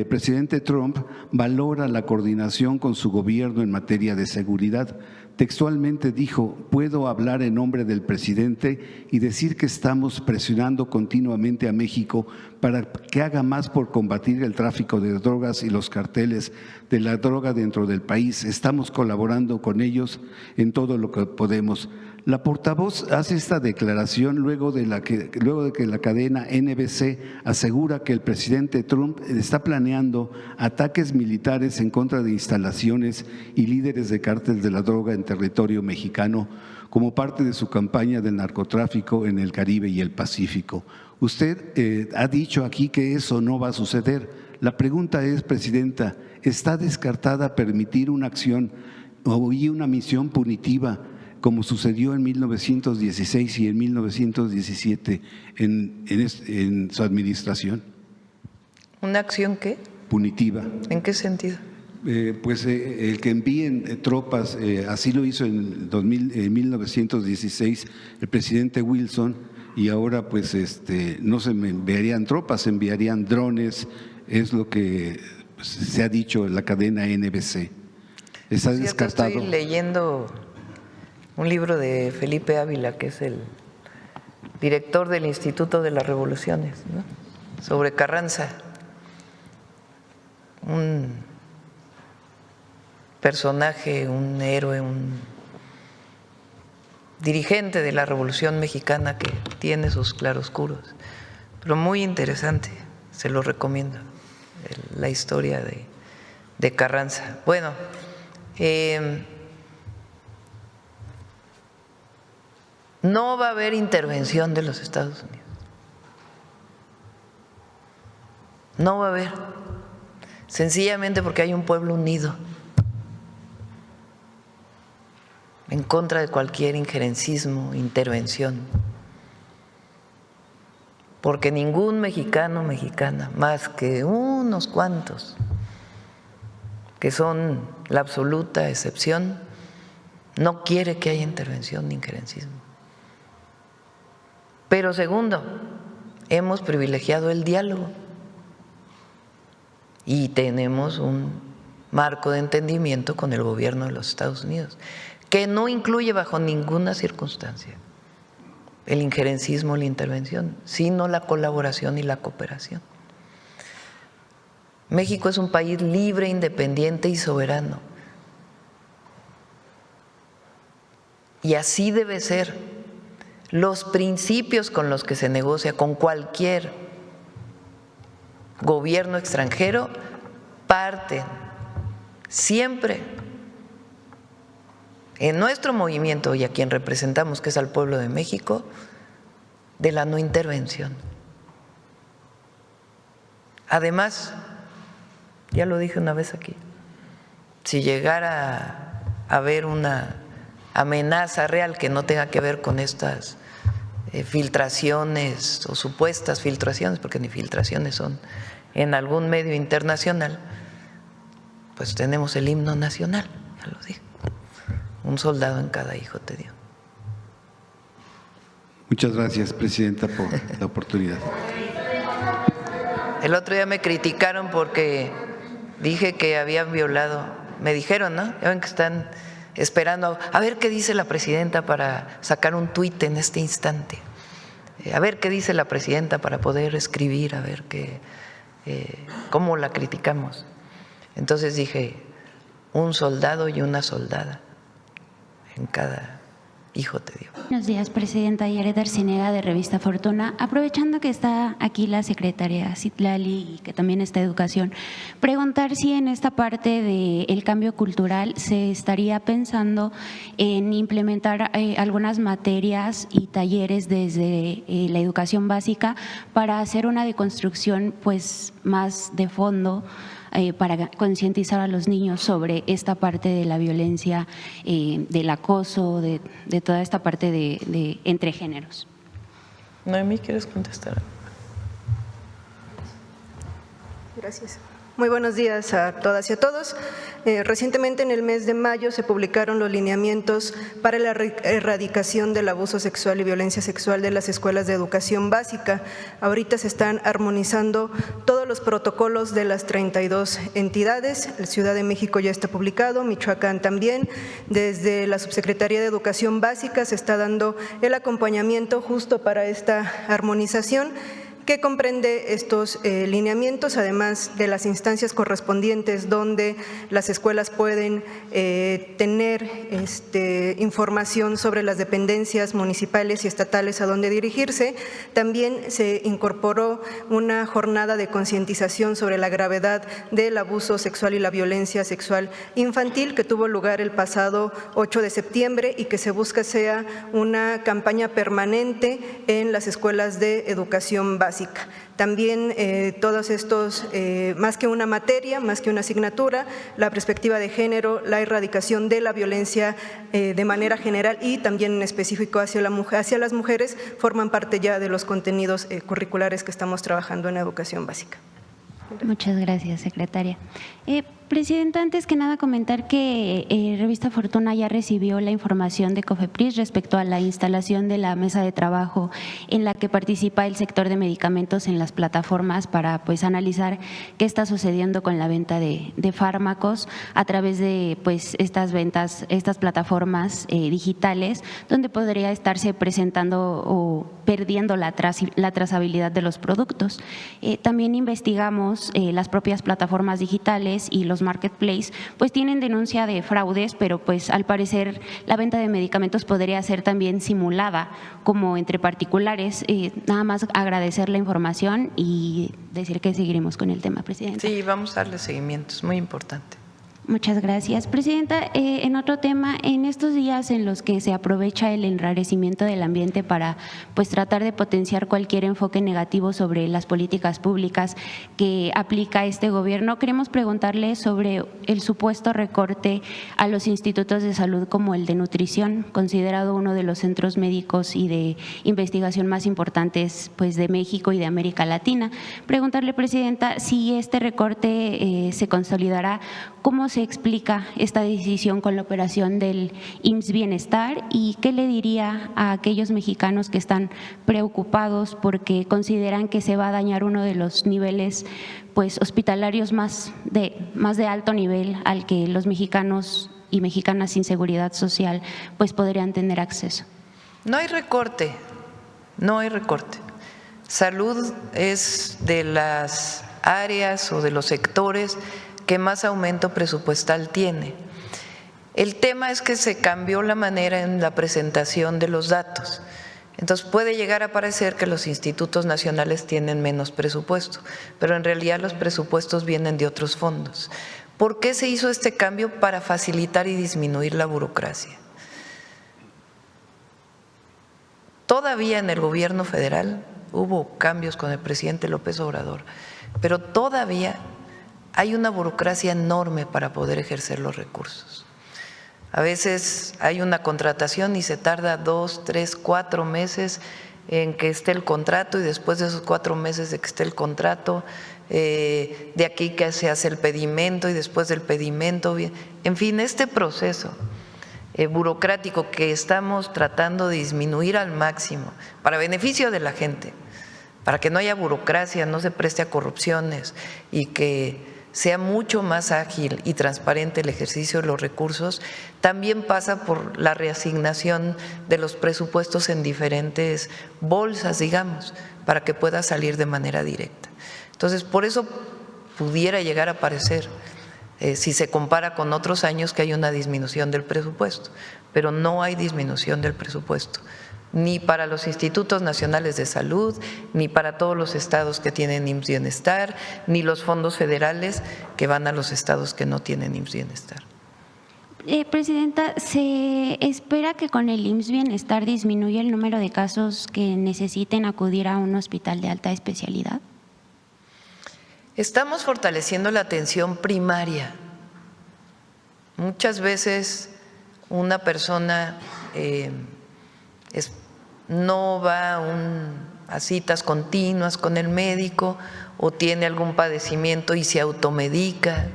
presidente Trump valora la coordinación con su gobierno en materia de seguridad. Textualmente dijo: puedo hablar en nombre del presidente y decir que estamos presionando continuamente a México para que haga más por combatir el tráfico de drogas y los carteles de la droga dentro del país. Estamos colaborando con ellos en todo lo que podemos. La portavoz hace esta declaración luego de que la cadena NBC asegura que el presidente Trump está planeando ataques militares en contra de instalaciones y líderes de cárteles de la droga en territorio mexicano como parte de su campaña del narcotráfico en el Caribe y el Pacífico. Usted ha dicho aquí que eso no va a suceder. La pregunta es, Presidenta, ¿está descartada permitir una acción y una misión punitiva como sucedió en 1916 y en 1917 en su administración? ¿Una acción qué? Punitiva. ¿En qué sentido? El que envíen tropas, así lo hizo en 1916 el presidente Wilson, y ahora pues no se enviarían tropas, se enviarían drones, es lo que se ha dicho en la cadena NBC. ¿Está descartado? Estoy leyendo un libro de Felipe Ávila, que es el director del Instituto de las Revoluciones, ¿no?, sobre Carranza, un personaje, un héroe, un dirigente de la Revolución Mexicana que tiene sus claroscuros, pero muy interesante, se lo recomiendo, la historia de Carranza. Bueno, no va a haber intervención de los Estados Unidos. No va a haber. Sencillamente porque hay un pueblo unido en contra de cualquier injerencismo, intervención. Porque ningún mexicano o mexicana, más que unos cuantos, que son la absoluta excepción, no quiere que haya intervención ni injerencismo. Pero segundo, hemos privilegiado el diálogo y tenemos un marco de entendimiento con el gobierno de los Estados Unidos, que no incluye bajo ninguna circunstancia el injerencismo o la intervención, sino la colaboración y la cooperación. México es un país libre, independiente y soberano. Y así debe ser Los principios con los que se negocia con cualquier gobierno extranjero parten siempre en nuestro movimiento y a quien representamos, que es al pueblo de México, de la no intervención. Además, ya lo dije una vez aquí, si llegara a haber una amenaza real que no tenga que ver con estas filtraciones o supuestas filtraciones, porque ni filtraciones son, en algún medio internacional, pues tenemos el himno nacional, ya lo dije. Un soldado en cada hijo te dio. Muchas gracias, Presidenta, por la oportunidad. El otro día me criticaron porque dije que habían violado, me dijeron, ¿no? Ya ven que están esperando a ver qué dice la Presidenta para sacar un tuit en este instante. A ver qué dice la Presidenta para poder escribir, a ver cómo la criticamos. Entonces dije, un soldado y una soldada en cada hijo te dio. Buenos días, Presidenta. Yaret Arcinega, de Revista Fortuna. Aprovechando que está aquí la secretaria Citlali y que también está Educación, preguntar si en esta parte del cambio cultural se estaría pensando en implementar algunas materias y talleres desde la educación básica para hacer una deconstrucción pues más de fondo, para concientizar a los niños sobre esta parte de la violencia, del acoso, de toda esta parte de entre géneros. Noemí, ¿quieres contestar? Gracias. Muy buenos días a todas y a todos. Recientemente, en el mes de mayo, se publicaron los lineamientos para la erradicación del abuso sexual y violencia sexual de las escuelas de educación básica. Ahorita se están armonizando todos los protocolos de las 32 entidades. La Ciudad de México ya está publicado, Michoacán también. Desde la Subsecretaría de Educación Básica se está dando el acompañamiento justo para esta armonización, que comprende estos lineamientos, además de las instancias correspondientes donde las escuelas pueden tener información sobre las dependencias municipales y estatales a donde dirigirse. También se incorporó una jornada de concientización sobre la gravedad del abuso sexual y la violencia sexual infantil, que tuvo lugar el pasado 8 de septiembre y que se busca sea una campaña permanente en las escuelas de educación básica. También todos estos, más que una materia, más que una asignatura, la perspectiva de género, la erradicación de la violencia de manera general y también en específico hacia las mujeres, forman parte ya de los contenidos curriculares que estamos trabajando en educación básica. Muchas gracias, secretaria. Presidenta, antes que nada comentar que Revista Fortuna ya recibió la información de COFEPRIS respecto a la instalación de la mesa de trabajo en la que participa el sector de medicamentos en las plataformas para pues analizar qué está sucediendo con la venta de fármacos a través de pues estas ventas, estas plataformas digitales, donde podría estarse presentando o perdiendo la trazabilidad de los productos. También investigamos las propias plataformas digitales y los marketplace pues tienen denuncia de fraudes, pero pues al parecer la venta de medicamentos podría ser también simulada como entre particulares. Nada más agradecer la información y decir que seguiremos con el tema, Presidenta. Sí, vamos a darle seguimiento, es muy importante. Muchas gracias, Presidenta. En otro tema, en estos días en los que se aprovecha el enrarecimiento del ambiente para pues tratar de potenciar cualquier enfoque negativo sobre las políticas públicas que aplica este gobierno, queremos preguntarle sobre el supuesto recorte a los institutos de salud como el de nutrición, considerado uno de los centros médicos y de investigación más importantes pues de México y de América Latina. Preguntarle, Presidenta, si este recorte se consolidará, ¿cómo se explica esta decisión con la operación del IMSS Bienestar y qué le diría a aquellos mexicanos que están preocupados porque consideran que se va a dañar uno de los niveles pues hospitalarios más de alto nivel al que los mexicanos y mexicanas sin seguridad social pues podrían tener acceso? No hay recorte, no hay recorte. Salud es de las áreas o de los sectores que más aumento presupuestal tiene. El tema es que se cambió la manera en la presentación de los datos. Entonces puede llegar a parecer que los institutos nacionales tienen menos presupuesto, pero en realidad los presupuestos vienen de otros fondos. ¿Por qué se hizo este cambio? Para facilitar y disminuir la burocracia. Todavía en el gobierno federal hubo cambios con el presidente López Obrador, pero todavía hay una burocracia enorme para poder ejercer los recursos. A veces hay una contratación y se tarda 2, 3, 4 meses en que esté el contrato, y después de esos 4 meses de que esté el contrato, de aquí que se hace el pedimento y después del pedimento, en fin, este proceso burocrático que estamos tratando de disminuir al máximo para beneficio de la gente, para que no haya burocracia, no se preste a corrupciones y que sea mucho más ágil y transparente el ejercicio de los recursos, también pasa por la reasignación de los presupuestos en diferentes bolsas, digamos, para que pueda salir de manera directa. Entonces, por eso pudiera llegar a parecer, si se compara con otros años, que hay una disminución del presupuesto, pero no hay disminución del presupuesto, ni para los institutos nacionales de salud, ni para todos los estados que tienen IMSS Bienestar, ni los fondos federales que van a los estados que no tienen IMSS Bienestar. Presidenta, ¿se espera que con el IMSS Bienestar disminuya el número de casos que necesiten acudir a un hospital de alta especialidad? Estamos fortaleciendo la atención primaria. Muchas veces una persona no va a citas continuas con el médico o tiene algún padecimiento y se automedica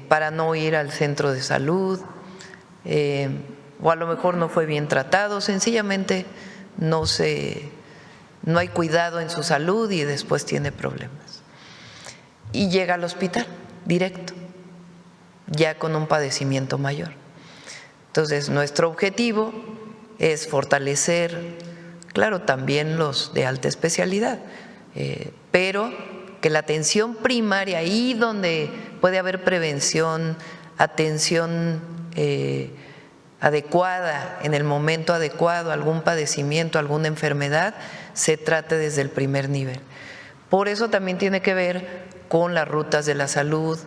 para no ir al centro de salud, o a lo mejor no fue bien tratado, sencillamente no hay cuidado en su salud y después tiene problemas. Y llega al hospital directo, ya con un padecimiento mayor. Entonces, nuestro objetivo es fortalecer, claro, también los de alta especialidad, pero que la atención primaria, ahí donde puede haber prevención, atención adecuada, en el momento adecuado, algún padecimiento, alguna enfermedad, se trate desde el primer nivel. Por eso también tiene que ver con las rutas de la salud,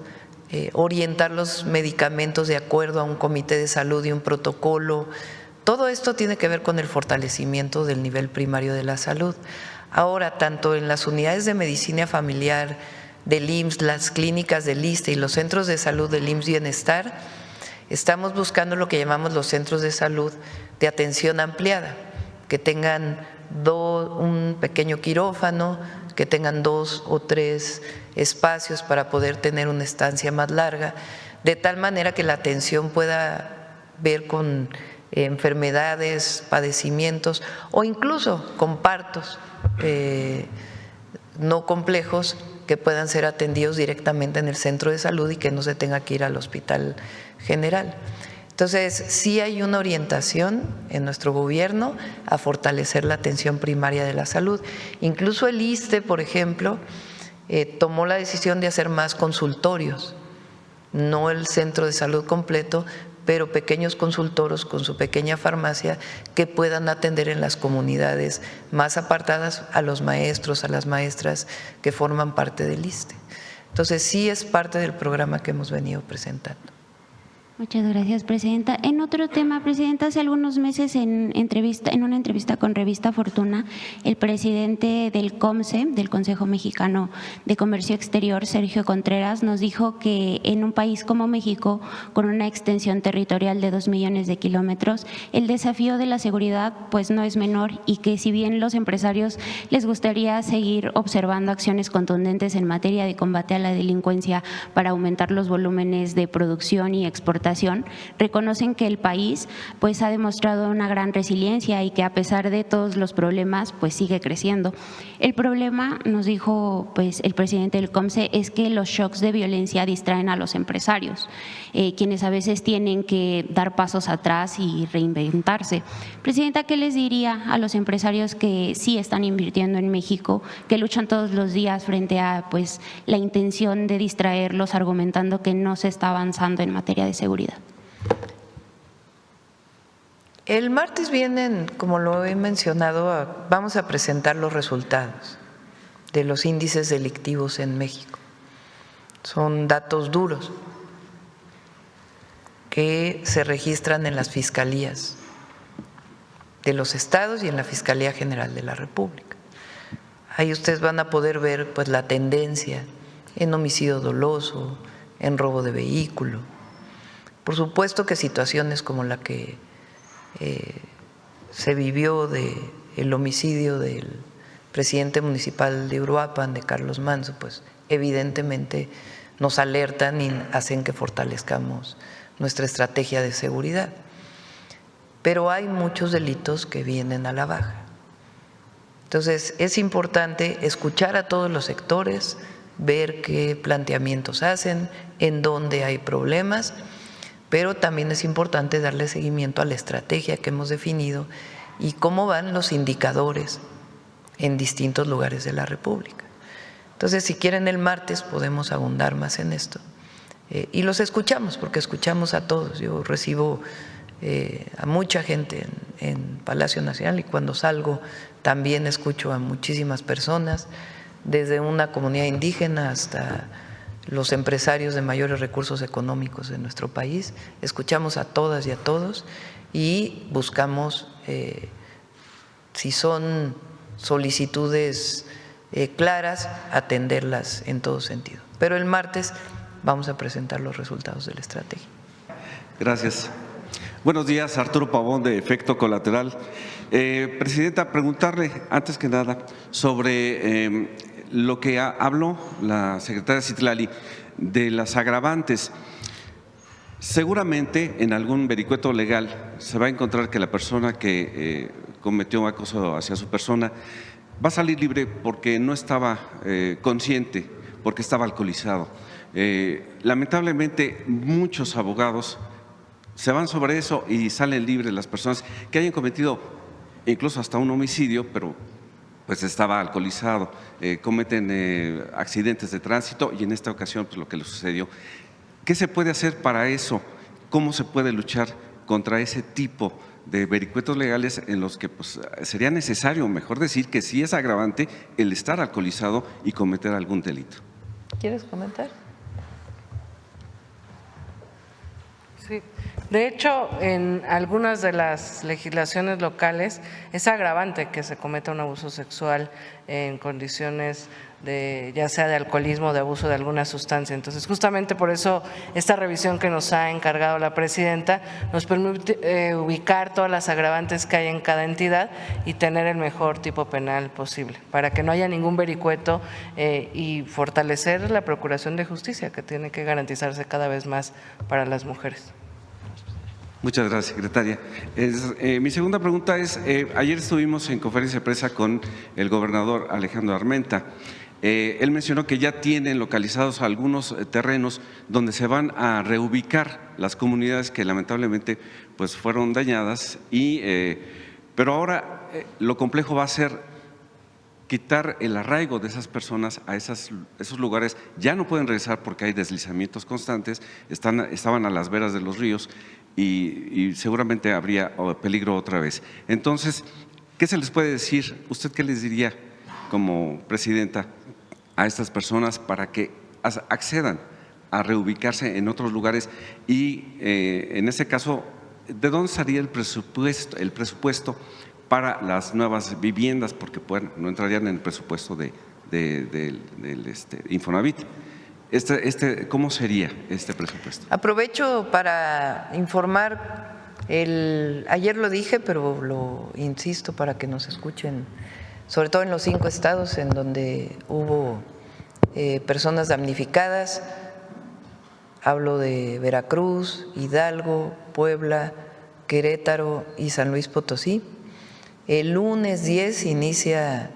orientar los medicamentos de acuerdo a un comité de salud y un protocolo. Todo esto tiene que ver con el fortalecimiento del nivel primario de la salud. Ahora, tanto en las unidades de medicina familiar del IMSS, las clínicas del ISSSTE y los centros de salud del IMSS Bienestar, estamos buscando lo que llamamos los centros de salud de atención ampliada, que tengan un pequeño quirófano, que tengan 2 o 3 espacios para poder tener una estancia más larga, de tal manera que la atención pueda ver con enfermedades, padecimientos o incluso con partos no complejos que puedan ser atendidos directamente en el centro de salud y que no se tenga que ir al hospital general. Entonces, sí hay una orientación en nuestro gobierno a fortalecer la atención primaria de la salud. Incluso el ISSSTE, por ejemplo, tomó la decisión de hacer más consultorios, no el centro de salud completo, pero pequeños consultorios con su pequeña farmacia que puedan atender en las comunidades más apartadas a los maestros, a las maestras que forman parte del ISSSTE. Entonces, sí es parte del programa que hemos venido presentando. Muchas gracias, Presidenta. En otro tema, Presidenta, hace algunos meses en una entrevista con Revista Fortuna, el presidente del COMCE, del Consejo Mexicano de Comercio Exterior, Sergio Contreras, nos dijo que en un país como México, con una extensión territorial de 2 millones de kilómetros, el desafío de la seguridad pues no es menor, y que si bien los empresarios les gustaría seguir observando acciones contundentes en materia de combate a la delincuencia para aumentar los volúmenes de producción y exportación, reconocen que el país pues ha demostrado una gran resiliencia y que a pesar de todos los problemas pues sigue creciendo. El problema, nos dijo pues el presidente del COMCE, es que los shocks de violencia distraen a los empresarios, quienes a veces tienen que dar pasos atrás y reinventarse. Presidenta, ¿qué les diría a los empresarios que sí están invirtiendo en México, que luchan todos los días frente a pues la intención de distraerlos, argumentando que no se está avanzando en materia de seguridad? El martes vienen, como lo he mencionado, vamos a presentar los resultados de los índices delictivos en México. Son datos duros que se registran en las fiscalías de los estados y en la Fiscalía General de la República. Ahí ustedes van a poder ver pues la tendencia en homicidio doloso, en robo de vehículo. Por supuesto que situaciones como la que se vivió del homicidio del presidente municipal de Uruapan, de Carlos Manzo, pues evidentemente nos alertan y hacen que fortalezcamos nuestra estrategia de seguridad. Pero hay muchos delitos que vienen a la baja. Entonces, es importante escuchar a todos los sectores, ver qué planteamientos hacen, en dónde hay problemas, pero también es importante darle seguimiento a la estrategia que hemos definido y cómo van los indicadores en distintos lugares de la República. Entonces, si quieren el martes podemos abundar más en esto. Y los escuchamos, porque escuchamos a todos. Yo recibo a mucha gente en Palacio Nacional y cuando salgo también escucho a muchísimas personas, desde una comunidad indígena hasta los empresarios de mayores recursos económicos de nuestro país. Escuchamos a todas y a todos y buscamos, si son solicitudes claras, atenderlas en todo sentido. Pero el martes vamos a presentar los resultados de la estrategia. Gracias. Buenos días, Arturo Pavón, de Efecto Colateral. Presidenta, preguntarle antes que nada sobre lo que habló la secretaria Citlali de las agravantes. Seguramente en algún vericueto legal se va a encontrar que la persona que cometió acoso hacia su persona va a salir libre porque no estaba consciente, porque estaba alcoholizado. Lamentablemente muchos abogados se van sobre eso y salen libres las personas que hayan cometido incluso hasta un homicidio, pero pues estaba alcoholizado, cometen accidentes de tránsito y en esta ocasión pues lo que le sucedió. ¿Qué se puede hacer para eso? ¿Cómo se puede luchar contra ese tipo de vericuetos legales en los que pues, sería necesario, mejor decir, que sí es agravante el estar alcoholizado y cometer algún delito? ¿Quieres comentar? Sí. De hecho, en algunas de las legislaciones locales es agravante que se cometa un abuso sexual en condiciones de, ya sea de alcoholismo o de abuso de alguna sustancia. Entonces, justamente por eso esta revisión que nos ha encargado la presidenta nos permite ubicar todas las agravantes que hay en cada entidad y tener el mejor tipo penal posible, para que no haya ningún vericueto y fortalecer la procuración de justicia, que tiene que garantizarse cada vez más para las mujeres. Muchas gracias, secretaria. Mi segunda pregunta es, ayer estuvimos en conferencia de prensa con el gobernador Alejandro Armenta. Él mencionó que ya tienen localizados algunos terrenos donde se van a reubicar las comunidades que lamentablemente pues, fueron dañadas, pero ahora lo complejo va a ser quitar el arraigo de esas personas a esos lugares. Ya no pueden regresar porque hay deslizamientos constantes, estaban a las veras de los ríos y seguramente habría peligro otra vez. Entonces, ¿qué se les puede decir? ¿Usted qué les diría como presidenta a estas personas para que accedan a reubicarse en otros lugares? Y en ese caso, ¿de dónde estaría el presupuesto para las nuevas viviendas? Porque bueno, no entrarían en el presupuesto del Infonavit. ¿Cómo sería este presupuesto? Aprovecho para informar, ayer lo dije, pero lo insisto para que nos escuchen, sobre todo en los 5 estados en donde hubo personas damnificadas. Hablo de Veracruz, Hidalgo, Puebla, Querétaro y San Luis Potosí. El lunes 10 inicia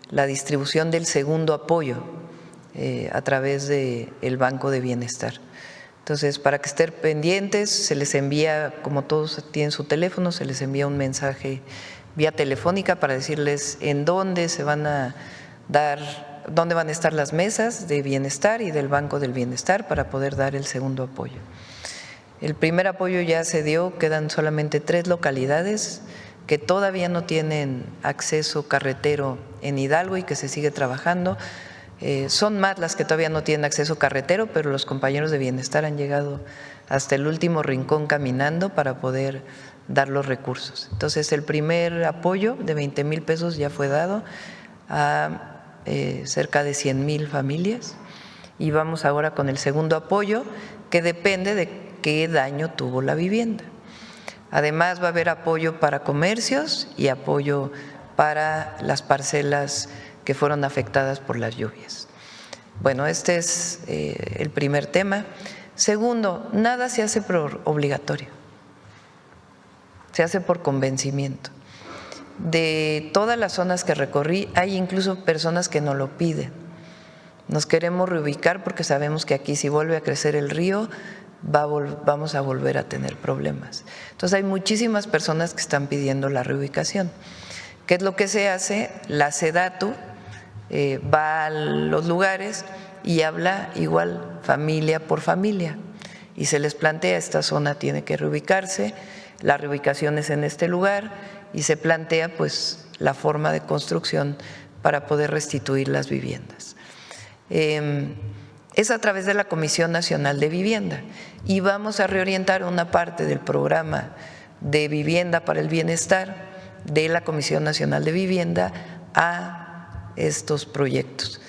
la distribución del segundo apoyo a través del Banco de Bienestar. Entonces, para que estén pendientes, se les envía, como todos tienen su teléfono, se les envía un mensaje vía telefónica para decirles en dónde se van a dar, dónde van a estar las mesas de bienestar y del Banco del Bienestar para poder dar el segundo apoyo. El primer apoyo ya se dio, quedan solamente 3 localidades que todavía no tienen acceso carretero en Hidalgo y que se sigue trabajando. Son más las que todavía no tienen acceso carretero, pero los compañeros de bienestar han llegado hasta el último rincón caminando para poder dar los recursos. Entonces, el primer apoyo de 20,000 pesos ya fue dado a cerca de 100,000 familias y vamos ahora con el segundo apoyo, que depende de qué daño tuvo la vivienda. Además, va a haber apoyo para comercios y apoyo para las parcelas que fueron afectadas por las lluvias. Bueno, este es el primer tema. Segundo, nada se hace por obligatorio, se hace por convencimiento. De todas las zonas que recorrí, hay incluso personas que no lo piden. Nos queremos reubicar porque sabemos que aquí, si vuelve a crecer el río, vamos a volver a tener problemas. Entonces, hay muchísimas personas que están pidiendo la reubicación. ¿Qué es lo que se hace? La SEDATU va a los lugares y habla igual familia por familia y se les plantea: esta zona tiene que reubicarse, la reubicación es en este lugar, y se plantea pues la forma de construcción para poder restituir las viviendas. Es a través de la Comisión Nacional de Vivienda y vamos a reorientar una parte del programa de vivienda para el bienestar de la Comisión Nacional de Vivienda a estos proyectos.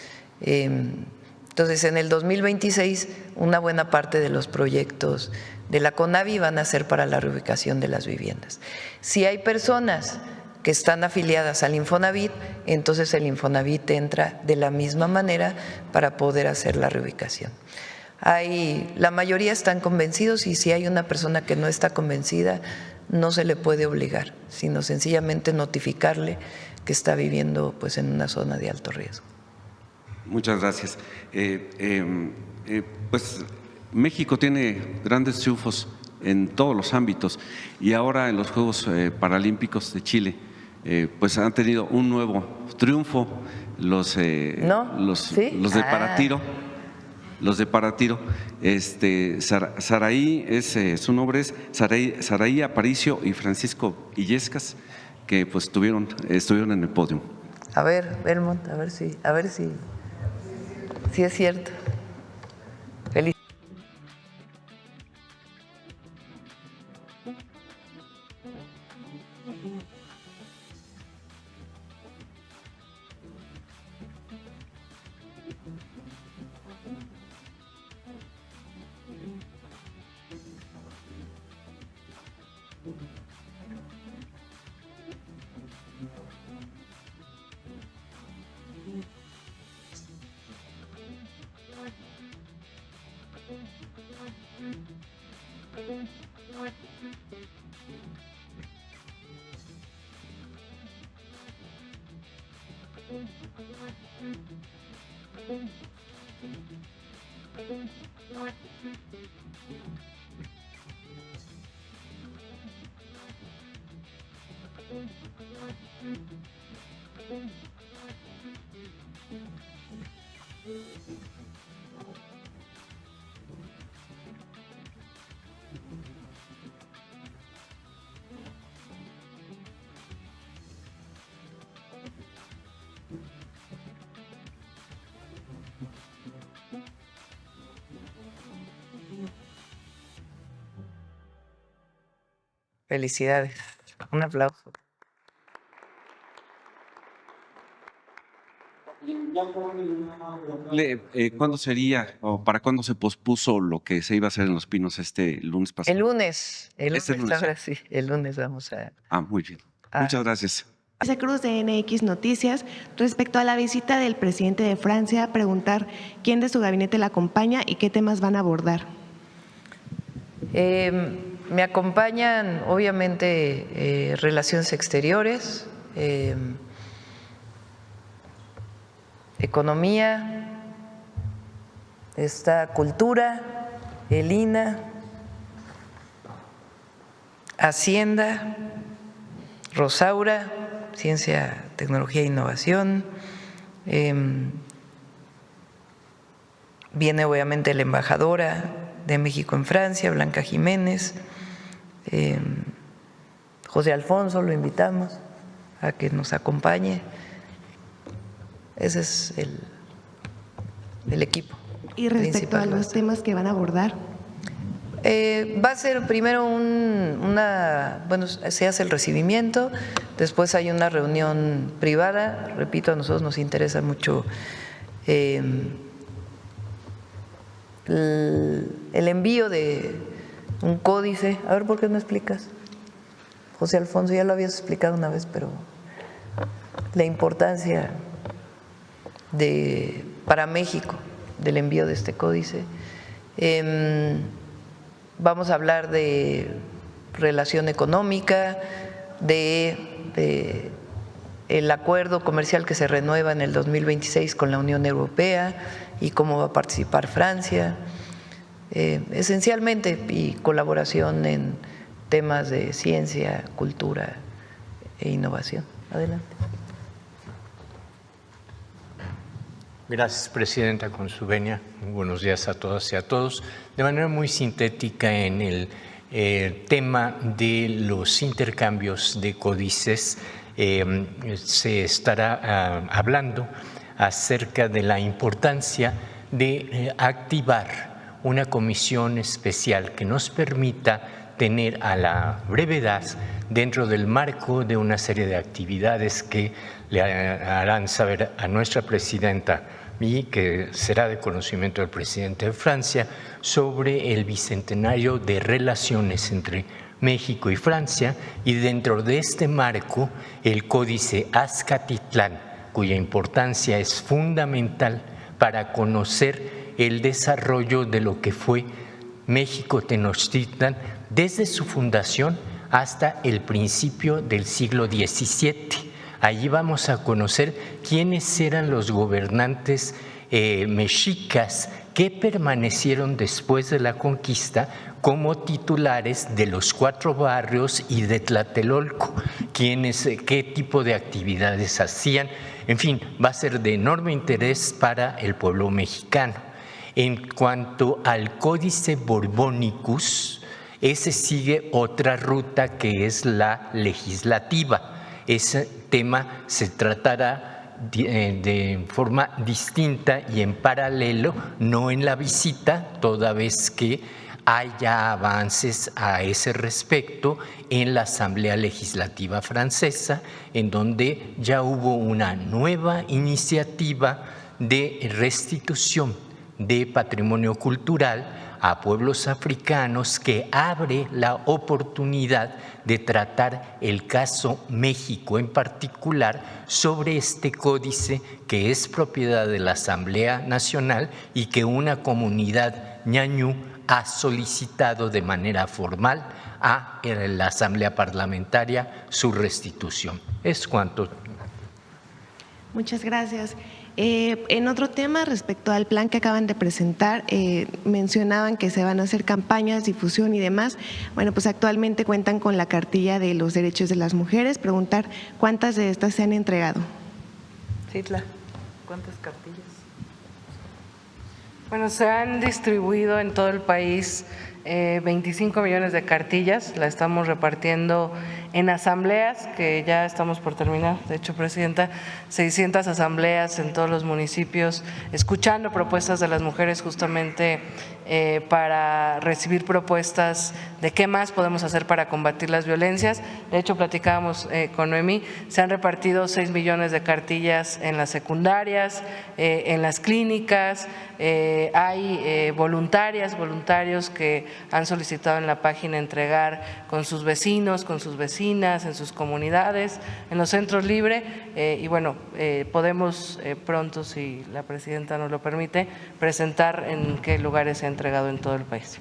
Entonces, en el 2026, una buena parte de los proyectos de la CONAVI van a ser para la reubicación de las viviendas. Si hay personas que están afiliadas al Infonavit, entonces el Infonavit entra de la misma manera para poder hacer la reubicación. La mayoría están convencidos, y si hay una persona que no está convencida, no se le puede obligar, sino sencillamente notificarle que está viviendo pues en una zona de alto riesgo. Muchas gracias. Pues México tiene grandes triunfos en todos los ámbitos, y ahora en los Juegos Paralímpicos de Chile pues han tenido un nuevo triunfo los de paratiro. Los de paratiro, Saraí, su nombre es Saraí Aparicio y Francisco Illescas, que pues estuvieron en el podio. A ver, Belmont, a ver si es cierto. Feliz. Felicidades. Un aplauso. ¿Cuándo sería o para cuándo se pospuso lo que se iba a hacer en Los Pinos este lunes pasado? El lunes, ahora sí. sí, el lunes vamos a… Muy bien. Muchas gracias. José Cruz de NX Noticias. Respecto a la visita del presidente de Francia, preguntar quién de su gabinete la acompaña y qué temas van a abordar. Me acompañan, obviamente, Relaciones Exteriores, Economía, está Cultura, el INA, Hacienda, Rosaura, Ciencia, Tecnología e Innovación. Viene obviamente la embajadora de México en Francia, Blanca Jiménez, José Alfonso, lo invitamos a que nos acompañe. Ese es el equipo. Y respecto a los temas que van a abordar. Va a ser primero se hace el recibimiento, después hay una reunión privada. Repito, a nosotros nos interesa mucho el envío de un códice. A ver, ¿por qué no explicas? José Alfonso, ya lo habías explicado una vez, pero la importancia para México del envío de este códice. Vamos a hablar de relación económica, de el acuerdo comercial que se renueva en el 2026 con la Unión Europea y cómo va a participar Francia, esencialmente, y colaboración en temas de ciencia, cultura e innovación. Adelante. Gracias, Presidenta, con su venia. Buenos días a todas y a todos. De manera muy sintética, en el tema de los intercambios de códices, se estará hablando acerca de la importancia de activar una comisión especial que nos permita tener a la brevedad, dentro del marco de una serie de actividades que le harán saber a nuestra presidenta y que será de conocimiento del presidente de Francia, sobre el bicentenario de relaciones entre México y Francia, y dentro de este marco el Códice Azcatitlán, cuya importancia es fundamental para conocer el desarrollo de lo que fue México Tenochtitlan desde su fundación hasta el principio del siglo XVII. Allí vamos a conocer quiénes eran los gobernantes mexicas que permanecieron después de la conquista como titulares de los 4 barrios y de Tlatelolco, qué tipo de actividades hacían. En fin, va a ser de enorme interés para el pueblo mexicano. En cuanto al Códice Borbónicus, ese sigue otra ruta que es la legislativa. Ese tema se tratará de forma distinta y en paralelo, no en la visita, toda vez que haya avances a ese respecto en la Asamblea Legislativa Francesa, en donde ya hubo una nueva iniciativa de restitución de patrimonio cultural a pueblos africanos, que abre la oportunidad de tratar el caso México en particular sobre este códice que es propiedad de la Asamblea Nacional y que una comunidad ñañú ha solicitado de manera formal a la Asamblea Parlamentaria su restitución. Es cuanto. Muchas gracias. En otro tema, respecto al plan que acaban de presentar, mencionaban que se van a hacer campañas, difusión y demás. Bueno, pues actualmente cuentan con la cartilla de los derechos de las mujeres. Preguntar cuántas de estas se han entregado. Citla, ¿cuántas cartillas? Bueno, se han distribuido en todo el país 25 millones de cartillas. La estamos repartiendo en asambleas, que ya estamos por terminar, de hecho, Presidenta, 600 asambleas en todos los municipios, escuchando propuestas de las mujeres justamente para recibir propuestas de qué más podemos hacer para combatir las violencias. De hecho, platicábamos con Noemí, se han repartido 6 millones de cartillas en las secundarias, en las clínicas, hay voluntarios que han solicitado en la página entregar con sus vecinos, con sus vecinas, en sus comunidades, en los centros libres, y bueno, podemos pronto, si la Presidenta nos lo permite, presentar en qué lugares se ha entregado en todo el país.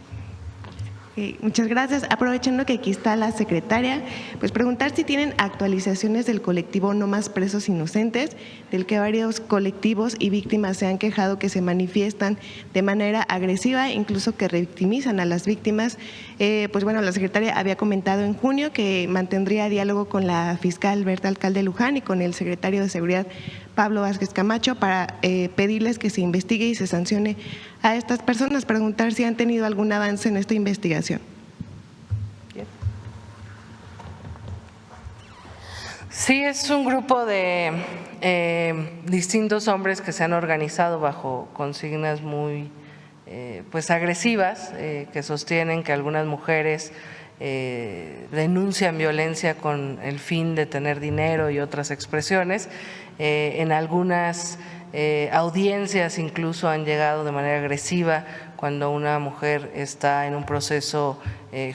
Muchas gracias. Aprovechando que aquí está la secretaria, pues preguntar si tienen actualizaciones del colectivo No Más Presos Inocentes, del que varios colectivos y víctimas se han quejado que se manifiestan de manera agresiva, incluso que revictimizan a las víctimas. Pues bueno, la secretaria había comentado en junio que mantendría diálogo con la fiscal Berta Alcalde Luján y con el secretario de Seguridad Pablo Vázquez Camacho para pedirles que se investigue y se sancione a estas personas, preguntar si han tenido algún avance en esta investigación. Sí, es un grupo de distintos hombres que se han organizado bajo consignas muy pues agresivas, que sostienen que algunas mujeres denuncian violencia con el fin de tener dinero y otras expresiones. En algunas audiencias incluso han llegado de manera agresiva cuando una mujer está en un proceso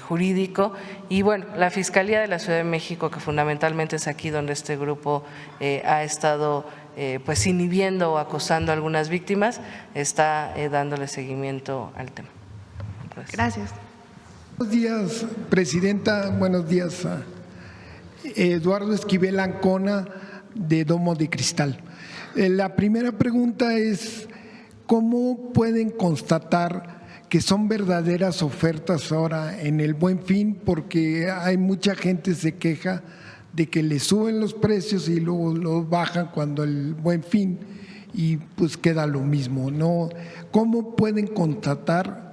jurídico. Y bueno, la Fiscalía de la Ciudad de México, que fundamentalmente es aquí donde este grupo ha estado pues inhibiendo o acosando a algunas víctimas, está dándole seguimiento al tema. Gracias. Buenos días, Presidenta. Buenos días a Eduardo Esquivel Ancona, de Domo de Cristal. La primera pregunta es, ¿cómo pueden constatar que son verdaderas ofertas ahora en el Buen Fin? Porque hay mucha gente que se queja de que le suben los precios y luego los bajan cuando el Buen Fin y pues queda lo mismo, ¿no? ¿Cómo pueden constatar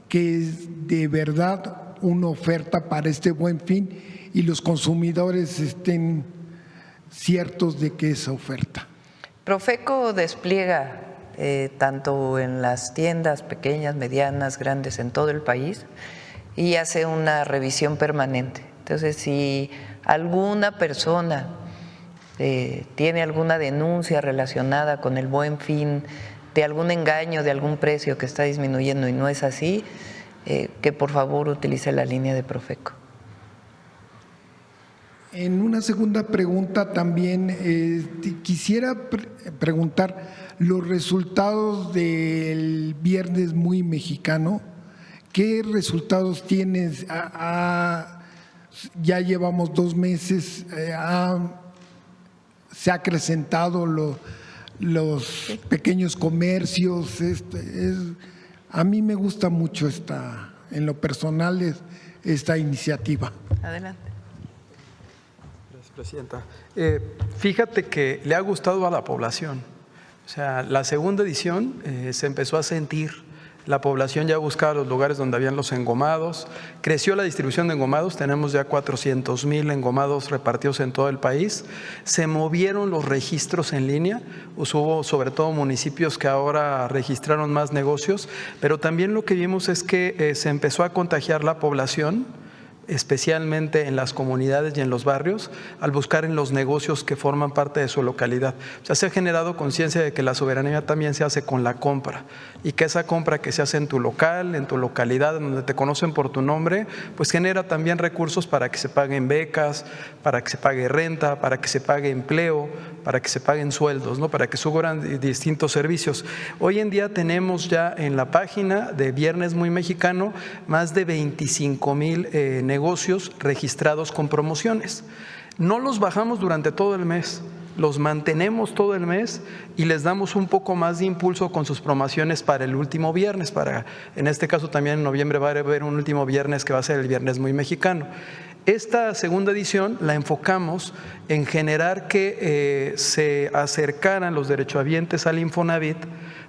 que es de verdad una oferta para este Buen Fin y los consumidores estén ciertos de que es oferta? Profeco despliega tanto en las tiendas pequeñas, medianas, grandes en todo el país y hace una revisión permanente. Entonces, si alguna persona tiene alguna denuncia relacionada con el Buen Fin, de algún engaño, de algún precio que está disminuyendo y no es así, que por favor utilice la línea de Profeco. En una segunda pregunta también quisiera preguntar los resultados del Viernes Muy Mexicano. ¿Qué resultados tienes? Ya llevamos 2 meses, se ha acrecentado los pequeños comercios. A mí me gusta mucho en lo personal esta iniciativa. Adelante. Gracias, Presidenta. Fíjate que le ha gustado a la población. O sea, la segunda edición se empezó a sentir. La población ya buscaba los lugares donde habían los engomados. Creció la distribución de engomados, tenemos ya 400,000 engomados repartidos en todo el país. Se movieron los registros en línea, hubo sobre todo municipios que ahora registraron más negocios, pero también lo que vimos es que se empezó a contagiar la población, especialmente en las comunidades y en los barrios, al buscar en los negocios que forman parte de su localidad. O sea, se ha generado conciencia de que la soberanía también se hace con la compra y que esa compra que se hace en tu local, en tu localidad, en donde te conocen por tu nombre, pues genera también recursos para que se paguen becas, para que se pague renta, para que se pague empleo, para que se paguen sueldos, ¿no? Para que suban distintos servicios. Hoy en día tenemos ya en la página de Viernes Muy Mexicano más de 25,000 negocios registrados con promociones. No los bajamos durante todo el mes, los mantenemos todo el mes y les damos un poco más de impulso con sus promociones para el último viernes. En este caso también en noviembre va a haber un último viernes que va a ser el Viernes Muy Mexicano. Esta segunda edición la enfocamos en generar que se acercaran los derechohabientes al Infonavit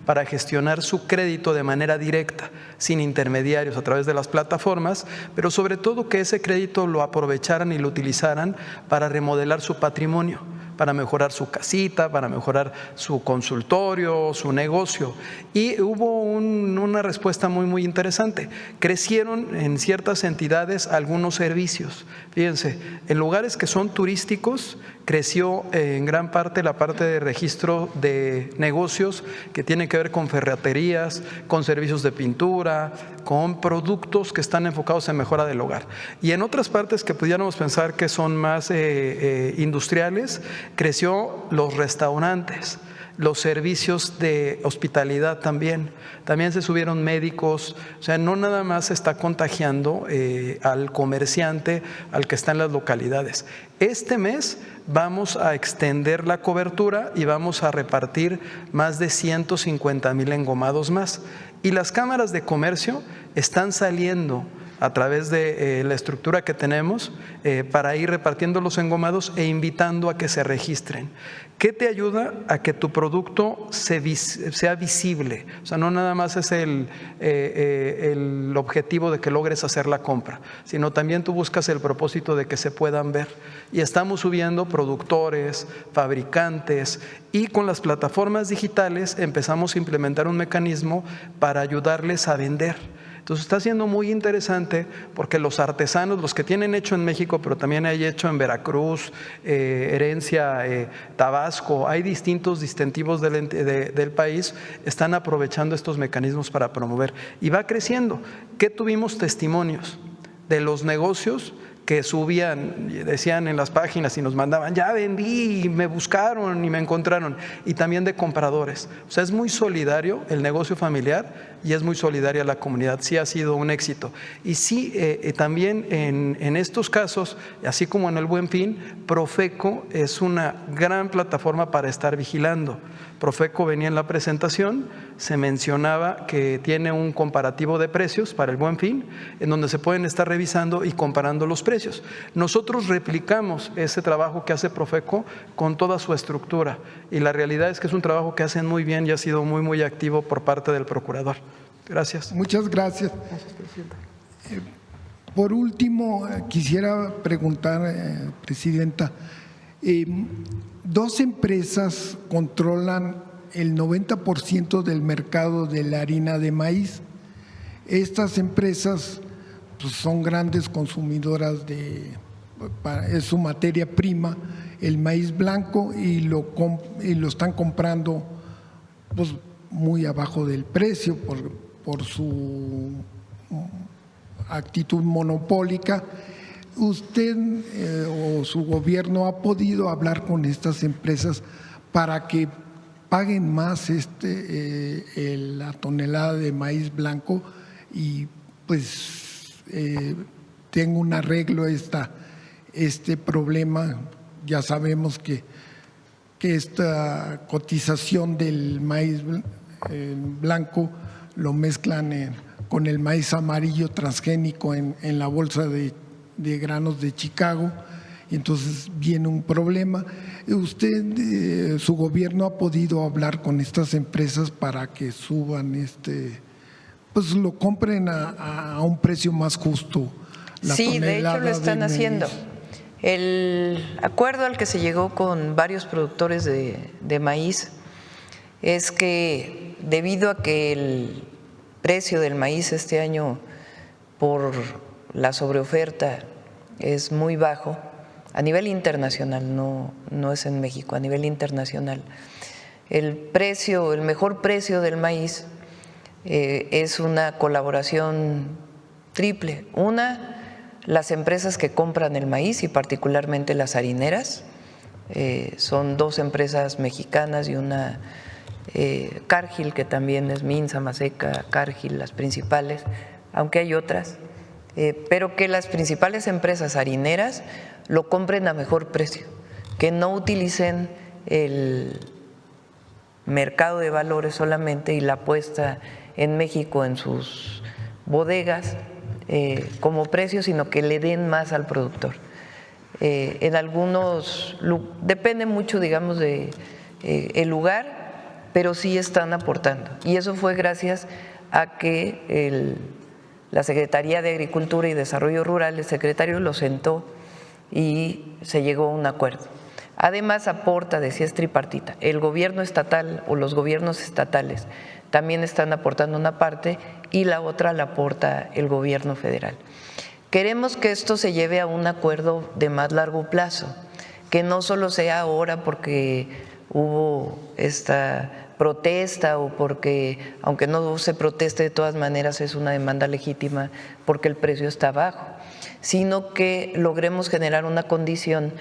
para gestionar su crédito de manera directa, sin intermediarios, a través de las plataformas, pero sobre todo que ese crédito lo aprovecharan y lo utilizaran para remodelar su patrimonio, para mejorar su casita, para mejorar su consultorio, su negocio. Y hubo una respuesta muy interesante. Crecieron en ciertas entidades algunos servicios. Fíjense, en lugares que son turísticos, creció en gran parte la parte de registro de negocios que tienen que ver con ferreterías, con servicios de pintura, con productos que están enfocados en mejora del hogar. Y en otras partes que pudiéramos pensar que son más industriales, creció los restaurantes, los servicios de hospitalidad también se subieron médicos. O sea, no nada más se está contagiando al comerciante, al que está en las localidades. Este mes vamos a extender la cobertura y vamos a repartir más de 150,000 engomados más. Y las cámaras de comercio están saliendo a través de la estructura que tenemos para ir repartiendo los engomados e invitando a que se registren. ¿Qué te ayuda a que tu producto sea visible? O sea, no nada más es el objetivo de que logres hacer la compra, sino también tú buscas el propósito de que se puedan ver. Y estamos subiendo productores, fabricantes, y con las plataformas digitales empezamos a implementar un mecanismo para ayudarles a vender. Entonces está siendo muy interesante porque los artesanos, los que tienen hecho en México, pero también hay hecho en Veracruz, Herencia, Tabasco, hay distintos distintivos del país, están aprovechando estos mecanismos para promover. Y va creciendo. ¿Qué tuvimos testimonios de los negocios que subían, decían en las páginas y nos mandaban, ya vendí, y me buscaron y me encontraron, y también de compradores? O sea, es muy solidario el negocio familiar y es muy solidaria la comunidad. Sí ha sido un éxito. Y sí, también en estos casos, así como en el Buen Fin, Profeco es una gran plataforma para estar vigilando. Profeco venía en la presentación, se mencionaba que tiene un comparativo de precios para el Buen Fin, en donde se pueden estar revisando y comparando los precios. Nosotros replicamos ese trabajo que hace Profeco con toda su estructura, y la realidad es que es un trabajo que hacen muy bien y ha sido muy, muy activo por parte del procurador. Gracias. Muchas gracias. Gracias, presidenta. Por último, quisiera preguntar, presidenta, dos empresas controlan el 90% del mercado de la harina de maíz. Estas empresas pues, son grandes consumidoras es su materia prima, el maíz blanco, y lo están comprando pues, muy abajo del precio por su actitud monopólica. ¿Usted o su gobierno ha podido hablar con estas empresas para que paguen más la tonelada de maíz blanco y pues tenga un arreglo este problema? Ya sabemos que esta cotización del maíz blanco lo mezclan con el maíz amarillo transgénico en la bolsa de granos de Chicago, y entonces viene un problema. ¿Usted, su gobierno, ha podido hablar con estas empresas para que suban pues lo compren a un precio más justo? Sí, de hecho lo están haciendo. El acuerdo al que se llegó con varios productores de maíz es que debido a que el precio del maíz este año por la sobreoferta es muy bajo a nivel internacional, no es en México, a nivel internacional. El mejor precio del maíz es una colaboración triple. Una, las empresas que compran el maíz y particularmente las harineras, son dos empresas mexicanas y una Cargill, que también es Minza, Maseca, Cargill, las principales, aunque hay otras, pero que las principales empresas harineras lo compren a mejor precio, que no utilicen el mercado de valores solamente y la puesta en México en sus bodegas como precio, sino que le den más al productor. En algunos, depende mucho, digamos, de el lugar, pero sí están aportando. Y eso fue gracias a que la Secretaría de Agricultura y Desarrollo Rural, el secretario lo sentó y se llegó a un acuerdo. Además aporta, decía, es tripartita, el gobierno estatal o los gobiernos estatales también están aportando una parte y la otra la aporta el gobierno federal. Queremos que esto se lleve a un acuerdo de más largo plazo, que no solo sea ahora porque hubo esta protesta o porque, aunque no se proteste, de todas maneras es una demanda legítima porque el precio está bajo, sino que logremos generar una condición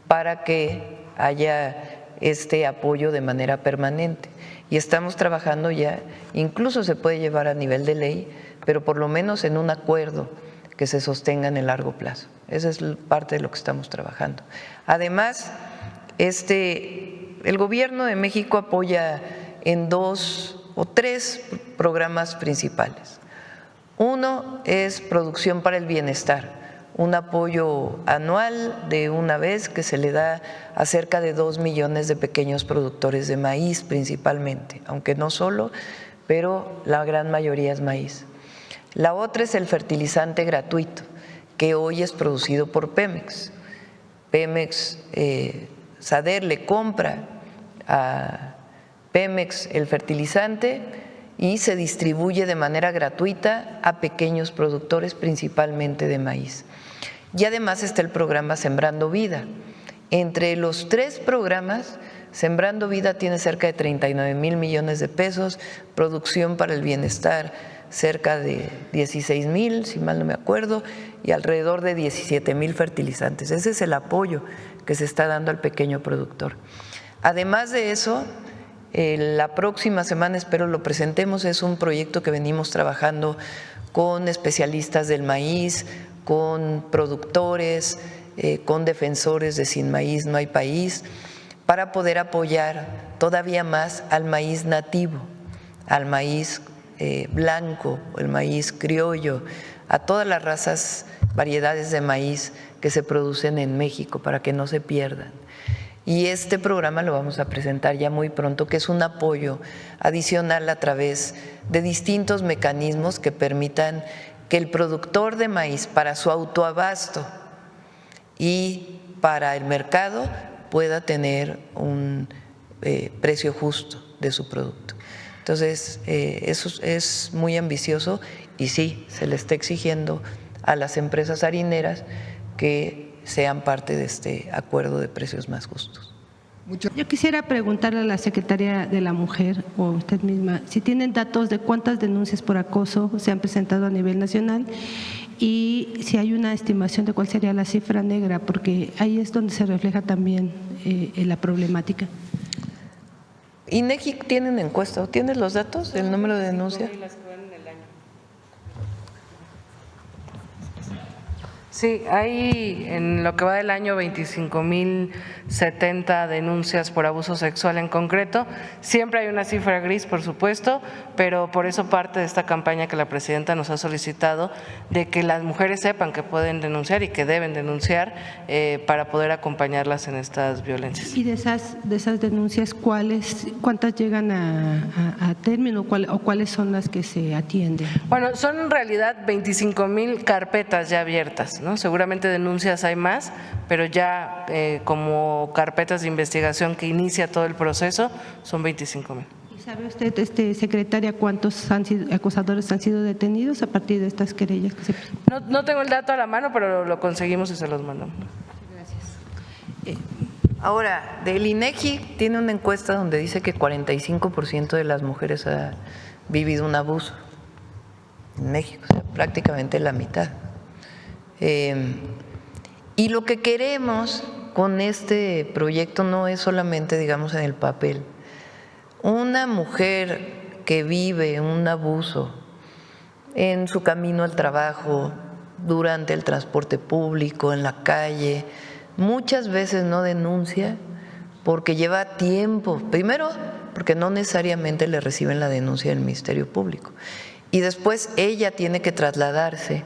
para que haya este apoyo de manera permanente. Y estamos trabajando ya, incluso se puede llevar a nivel de ley, pero por lo menos en un acuerdo que se sostenga en el largo plazo. Esa es parte de lo que estamos trabajando. Además, el gobierno de México apoya en 2 o 3 programas principales. Uno es producción para el bienestar, un apoyo anual de una vez que se le da a cerca de 2 millones de pequeños productores de maíz principalmente, aunque no solo, pero la gran mayoría es maíz. La otra es el fertilizante gratuito, que hoy es producido por Pemex. Pemex, SADER le compra a Pemex el fertilizante y se distribuye de manera gratuita a pequeños productores, principalmente de maíz. Y además está el programa Sembrando Vida. Entre los 3 programas, Sembrando Vida tiene cerca de 39,000 millones de pesos, producción para el bienestar cerca de 16,000, si mal no me acuerdo, y alrededor de 17,000 fertilizantes. Ese es el apoyo que se está dando al pequeño productor. Además de eso, la próxima semana espero lo presentemos, es un proyecto que venimos trabajando con especialistas del maíz, con productores, con defensores de Sin Maíz No Hay País, para poder apoyar todavía más al maíz nativo, al maíz blanco, el maíz criollo, a todas las razas, variedades de maíz que se producen en México para que no se pierdan. Y este programa lo vamos a presentar ya muy pronto, que es un apoyo adicional a través de distintos mecanismos que permitan que el productor de maíz, para su autoabasto y para el mercado, pueda tener un precio justo de su producto. Entonces, eso es muy ambicioso y sí, se le está exigiendo a las empresas harineras que sean parte de este acuerdo de precios más justos. Yo quisiera preguntarle a la Secretaría de la Mujer o a usted misma si tienen datos de cuántas denuncias por acoso se han presentado a nivel nacional y si hay una estimación de cuál sería la cifra negra, porque ahí es donde se refleja también la problemática. INEGI tiene una encuesta, ¿tienes los datos del número de denuncias? Sí, hay en lo que va del año 25,070 denuncias por abuso sexual en concreto. Siempre hay una cifra gris, por supuesto, pero por eso parte de esta campaña que la presidenta nos ha solicitado de que las mujeres sepan que pueden denunciar y que deben denunciar para poder acompañarlas en estas violencias. Y de esas denuncias, ¿cuántas llegan a término o cuáles son las que se atienden? Bueno, son en realidad 25,000 carpetas ya abiertas, ¿no? Seguramente denuncias hay más, pero ya como carpetas de investigación que inicia todo el proceso son 25,000. ¿Y sabe usted, secretaria, cuántos acosadores han sido detenidos a partir de estas querellas que se presentan? No tengo el dato a la mano, pero lo conseguimos y se los mandamos. Gracias. Ahora, del INEGI tiene una encuesta donde dice que 45% de las mujeres ha vivido un abuso en México, o sea, prácticamente la mitad. Y lo que queremos con este proyecto no es solamente, digamos, en el papel. Una mujer que vive un abuso en su camino al trabajo, durante el transporte público, en la calle, muchas veces no denuncia porque lleva tiempo. Primero, porque no necesariamente le reciben la denuncia del Ministerio Público. Y después ella tiene que trasladarse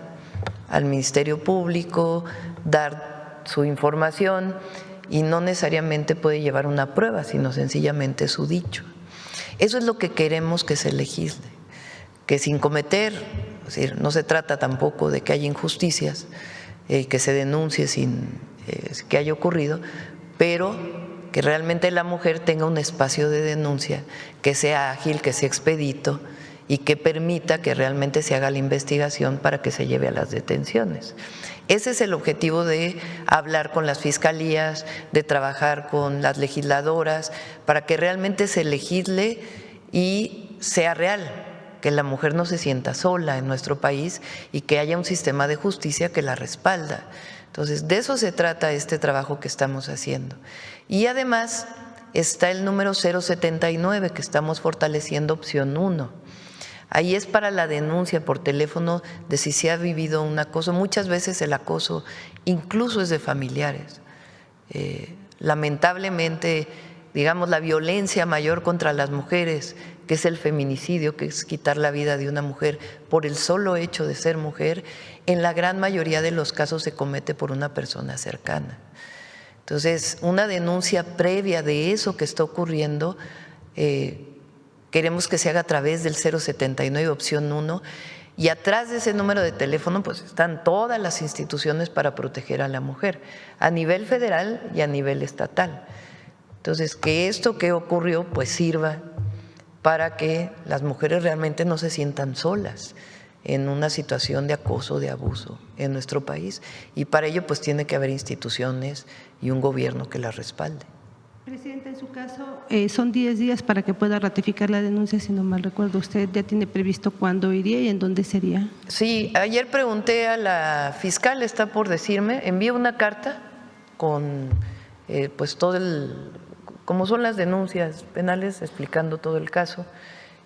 al Ministerio Público, dar su información y no necesariamente puede llevar una prueba, sino sencillamente su dicho. Eso es lo que queremos que se legisle, que sin cometer, es decir, no se trata tampoco de que haya injusticias, que se denuncie sin que haya ocurrido, pero que realmente la mujer tenga un espacio de denuncia que sea ágil, que sea expedito y que permita que realmente se haga la investigación para que se lleve a las detenciones. Ese es el objetivo de hablar con las fiscalías, de trabajar con las legisladoras, para que realmente se legisle y sea real, que la mujer no se sienta sola en nuestro país y que haya un sistema de justicia que la respalda. Entonces, de eso se trata este trabajo que estamos haciendo. Y además está el número 079 que estamos fortaleciendo, opción 1. Ahí es para la denuncia por teléfono de si se ha vivido un acoso. Muchas veces el acoso incluso es de familiares. Lamentablemente digamos, la violencia mayor contra las mujeres, que es el feminicidio, que es quitar la vida de una mujer por el solo hecho de ser mujer, en la gran mayoría de los casos se comete por una persona cercana. Entonces, una denuncia previa de eso que está ocurriendo, queremos que se haga a través del 079 opción 1, y atrás de ese número de teléfono pues están todas las instituciones para proteger a la mujer, a nivel federal y a nivel estatal. Entonces, que esto que ocurrió pues sirva para que las mujeres realmente no se sientan solas en una situación de acoso, de abuso en nuestro país, y para ello pues tiene que haber instituciones y un gobierno que las respalde. Presidenta, en su caso, son 10 días para que pueda ratificar la denuncia, si no mal recuerdo. ¿Usted ya tiene previsto cuándo iría y en dónde sería? Sí, ayer pregunté a la fiscal, está por decirme, envié una carta con pues todo como son las denuncias penales, explicando todo el caso,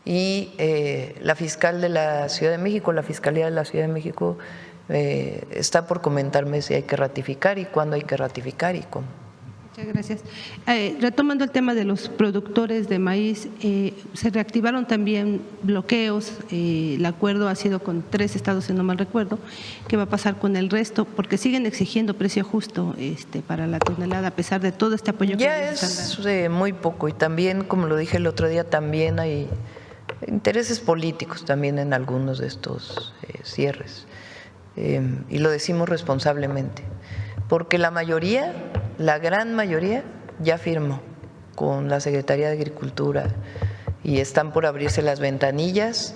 y la fiscal de la Ciudad de México, la Fiscalía de la Ciudad de México, está por comentarme si hay que ratificar y cuándo hay que ratificar y cómo. Muchas gracias. Retomando el tema de los productores de maíz, se reactivaron también bloqueos. El acuerdo ha sido con 3 estados, si no mal recuerdo. ¿Qué va a pasar con el resto? Porque siguen exigiendo precio justo para la tonelada, a pesar de todo este apoyo que les están dando. Ya es muy poco, y también, como lo dije el otro día, también hay intereses políticos también en algunos de estos cierres, y lo decimos responsablemente, porque la mayoría, la gran mayoría, ya firmó con la Secretaría de Agricultura y están por abrirse las ventanillas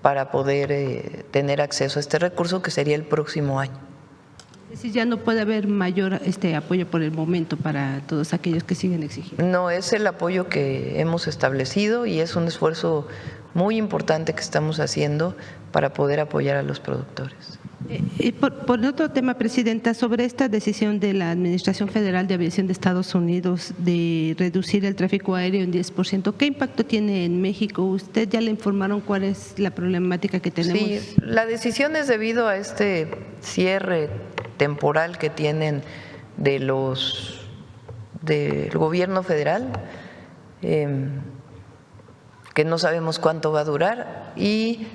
para poder tener acceso a este recurso, que sería el próximo año. Es decir, ya no puede haber mayor apoyo por el momento para todos aquellos que siguen exigiendo. No, es el apoyo que hemos establecido y es un esfuerzo muy importante que estamos haciendo para poder apoyar a los productores. Por otro tema, Presidenta, sobre esta decisión de la Administración Federal de Aviación de Estados Unidos de reducir el tráfico aéreo en 10%, ¿qué impacto tiene en México? ¿Usted ya le informaron cuál es la problemática que tenemos? Sí, la decisión es debido a este cierre temporal que tienen del gobierno federal, que no sabemos cuánto va a durar, y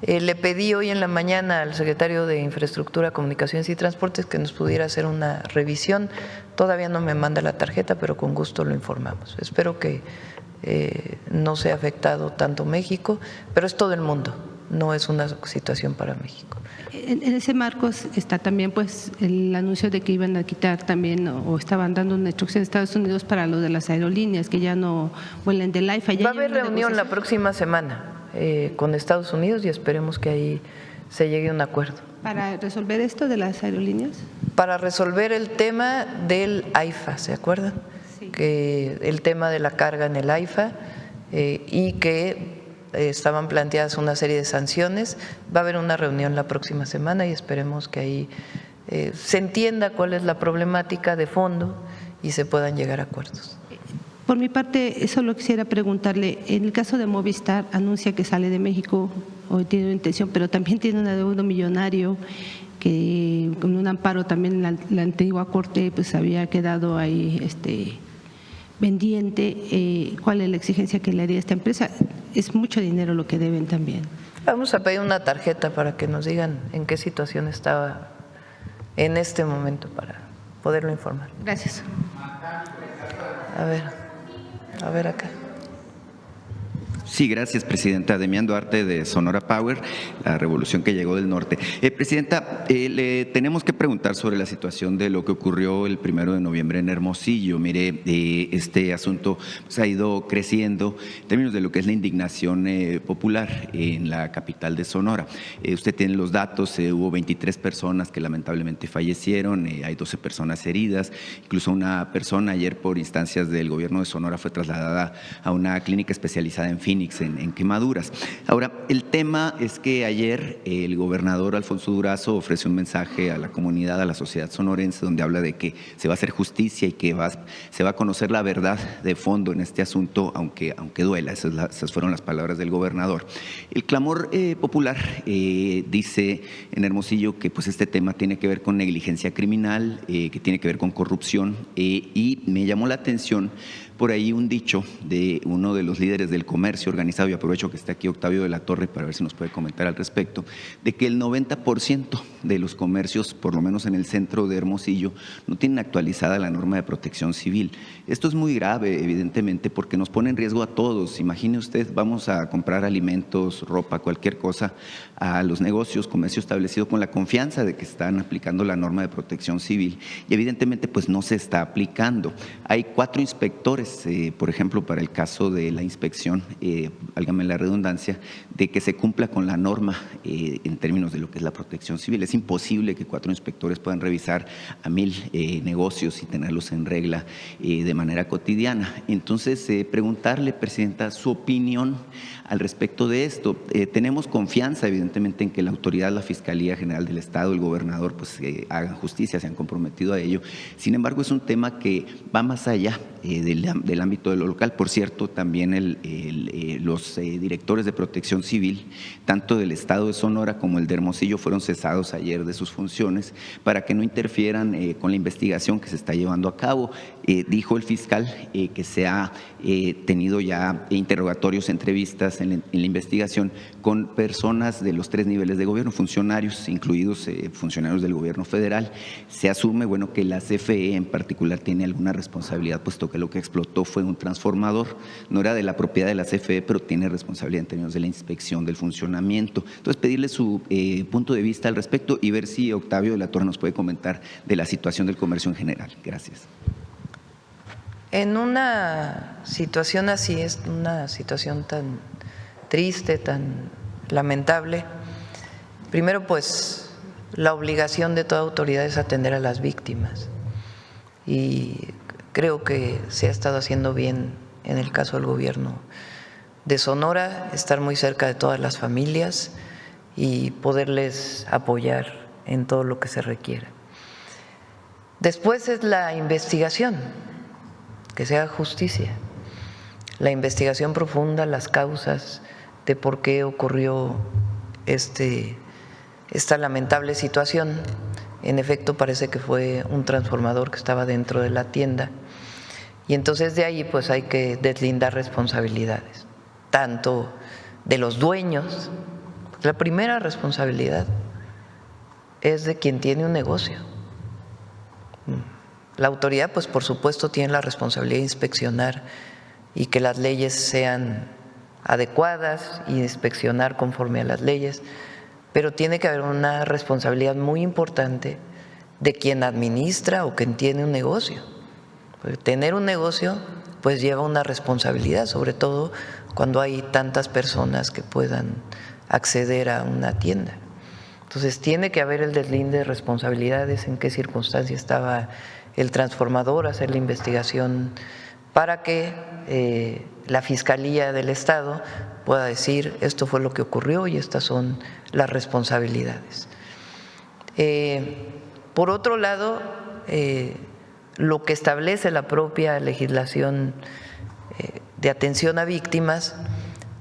le pedí hoy en la mañana al secretario de Infraestructura, Comunicaciones y Transportes que nos pudiera hacer una revisión. Todavía no me manda la tarjeta, pero con gusto lo informamos. Espero que no sea afectado tanto México, pero es todo el mundo, no es una situación para México. En ese marco está también pues el anuncio de que iban a quitar también o estaban dando una instrucción de Estados Unidos para lo de las aerolíneas, que ya no vuelen del AIFA. Va a haber reunión la próxima semana con Estados Unidos y esperemos que ahí se llegue a un acuerdo. ¿Para resolver esto de las aerolíneas? Para resolver el tema del AIFA, ¿se acuerdan? Sí. Que el tema de la carga en el AIFA y que estaban planteadas una serie de sanciones. Va a haber una reunión la próxima semana y esperemos que ahí se entienda cuál es la problemática de fondo y se puedan llegar a acuerdos. Por mi parte, solo quisiera preguntarle, en el caso de Movistar, anuncia que sale de México, hoy tiene una intención, pero también tiene un adeudo millonario que con un amparo también la antigua Corte pues había quedado ahí pendiente. ¿Cuál es la exigencia que le haría esta empresa? Es mucho dinero lo que deben también. Vamos a pedir una tarjeta para que nos digan en qué situación estaba en este momento para poderlo informar. Gracias. A ver acá. Sí, gracias, Presidenta. Demián Duarte, de Sonora Power, la revolución que llegó del norte. Presidenta, le tenemos que preguntar sobre la situación de lo que ocurrió el 1 de noviembre en Hermosillo. Mire, este asunto pues, ha ido creciendo en términos de lo que es la indignación popular en la capital de Sonora. Usted tiene los datos, hubo 23 personas que lamentablemente fallecieron, hay 12 personas heridas, incluso una persona ayer por instancias del gobierno de Sonora fue trasladada a una clínica especializada en Phoenix, en quemaduras. Ahora, el tema es que ayer el gobernador Alfonso Durazo ofreció un mensaje a la comunidad, a la sociedad sonorense, donde habla de que se va a hacer justicia y que se va a conocer la verdad de fondo en este asunto, aunque duela. Esas fueron las palabras del gobernador. El clamor popular dice en Hermosillo que pues, este tema tiene que ver con negligencia criminal, que tiene que ver con corrupción, y me llamó la atención por ahí un dicho de uno de los líderes del comercio organizado, y aprovecho que está aquí Octavio de la Torre para ver si nos puede comentar al respecto, de que el 90% de los comercios, por lo menos en el centro de Hermosillo, no tienen actualizada la norma de protección civil. Esto es muy grave, evidentemente, porque nos pone en riesgo a todos. Imagine usted, vamos a comprar alimentos, ropa, cualquier cosa, a los negocios, comercio establecido con la confianza de que están aplicando la norma de protección civil y evidentemente pues no se está aplicando. Hay 4 inspectores, por ejemplo, para el caso de la inspección, válgame la redundancia, de que se cumpla con la norma en términos de lo que es la protección civil. Es imposible que 4 inspectores puedan revisar a 1000 negocios y tenerlos en regla de manera cotidiana. Entonces, preguntarle, Presidenta, su opinión al respecto de esto. Tenemos confianza, evidentemente, en que la autoridad, la Fiscalía General del Estado, el gobernador, pues hagan justicia, se han comprometido a ello. Sin embargo, es un tema que va más allá del ámbito de lo local. Por cierto, también los directores de protección civil, tanto del Estado de Sonora como el de Hermosillo, fueron cesados ayer de sus funciones para que no interfieran con la investigación que se está llevando a cabo. Dijo el fiscal que se ha tenido ya interrogatorios, entrevistas en la investigación con personas de los 3 niveles de gobierno, funcionarios, incluidos funcionarios del gobierno federal. Se asume, bueno, que la CFE en particular tiene alguna responsabilidad, puesto que lo que explotó fue un transformador, no era de la propiedad de la CFE, pero tiene responsabilidad en términos de la inspección del funcionamiento. Entonces, pedirle su punto de vista al respecto y ver si Octavio de la Torre nos puede comentar de la situación del comercio en general. Gracias. En una situación así, es una situación tan triste, tan lamentable, primero pues la obligación de toda autoridad es atender a las víctimas y creo que se ha estado haciendo bien en el caso del gobierno de Sonora, estar muy cerca de todas las familias y poderles apoyar en todo lo que se requiera. Después es la investigación, que se haga justicia, la investigación profunda, las causas de por qué ocurrió esta lamentable situación. En efecto, parece que fue un transformador que estaba dentro de la tienda y entonces de ahí pues hay que deslindar responsabilidades, tanto de los dueños. La primera responsabilidad es de quien tiene un negocio. La autoridad, pues por supuesto, tiene la responsabilidad de inspeccionar y que las leyes sean adecuadas y inspeccionar conforme a las leyes, pero tiene que haber una responsabilidad muy importante de quien administra o quien tiene un negocio. Porque tener un negocio pues lleva una responsabilidad, sobre todo cuando hay tantas personas que puedan acceder a una tienda. Entonces tiene que haber el deslinde de responsabilidades, en qué circunstancia estaba el transformador, hacer la investigación para que la Fiscalía del Estado pueda decir esto fue lo que ocurrió y estas son las responsabilidades. Por otro lado, lo que establece la propia legislación de atención a víctimas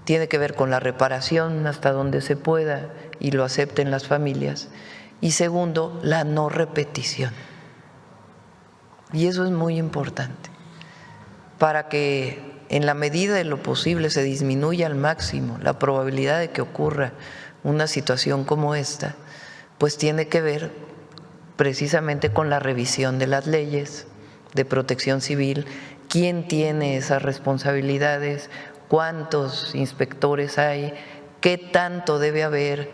tiene que ver con la reparación hasta donde se pueda y lo acepten las familias, y segundo, la no repetición. Y eso es muy importante para que en la medida de lo posible se disminuya al máximo la probabilidad de que ocurra una situación como esta, pues tiene que ver precisamente con la revisión de las leyes de protección civil, quién tiene esas responsabilidades, cuántos inspectores hay, qué tanto debe haber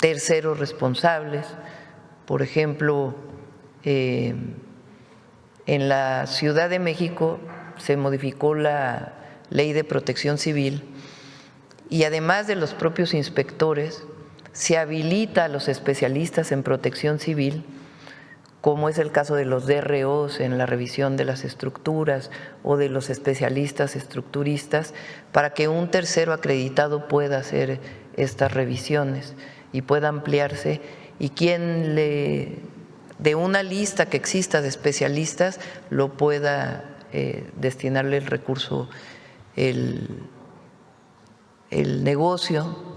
terceros responsables. Por ejemplo, en la Ciudad de México se modificó la Ley de Protección Civil y además de los propios inspectores, se habilita a los especialistas en protección civil, como es el caso de los DROs en la revisión de las estructuras o de los especialistas estructuristas, para que un tercero acreditado pueda hacer estas revisiones y pueda ampliarse, y quien de una lista que exista de especialistas lo pueda destinarle el recurso, el negocio,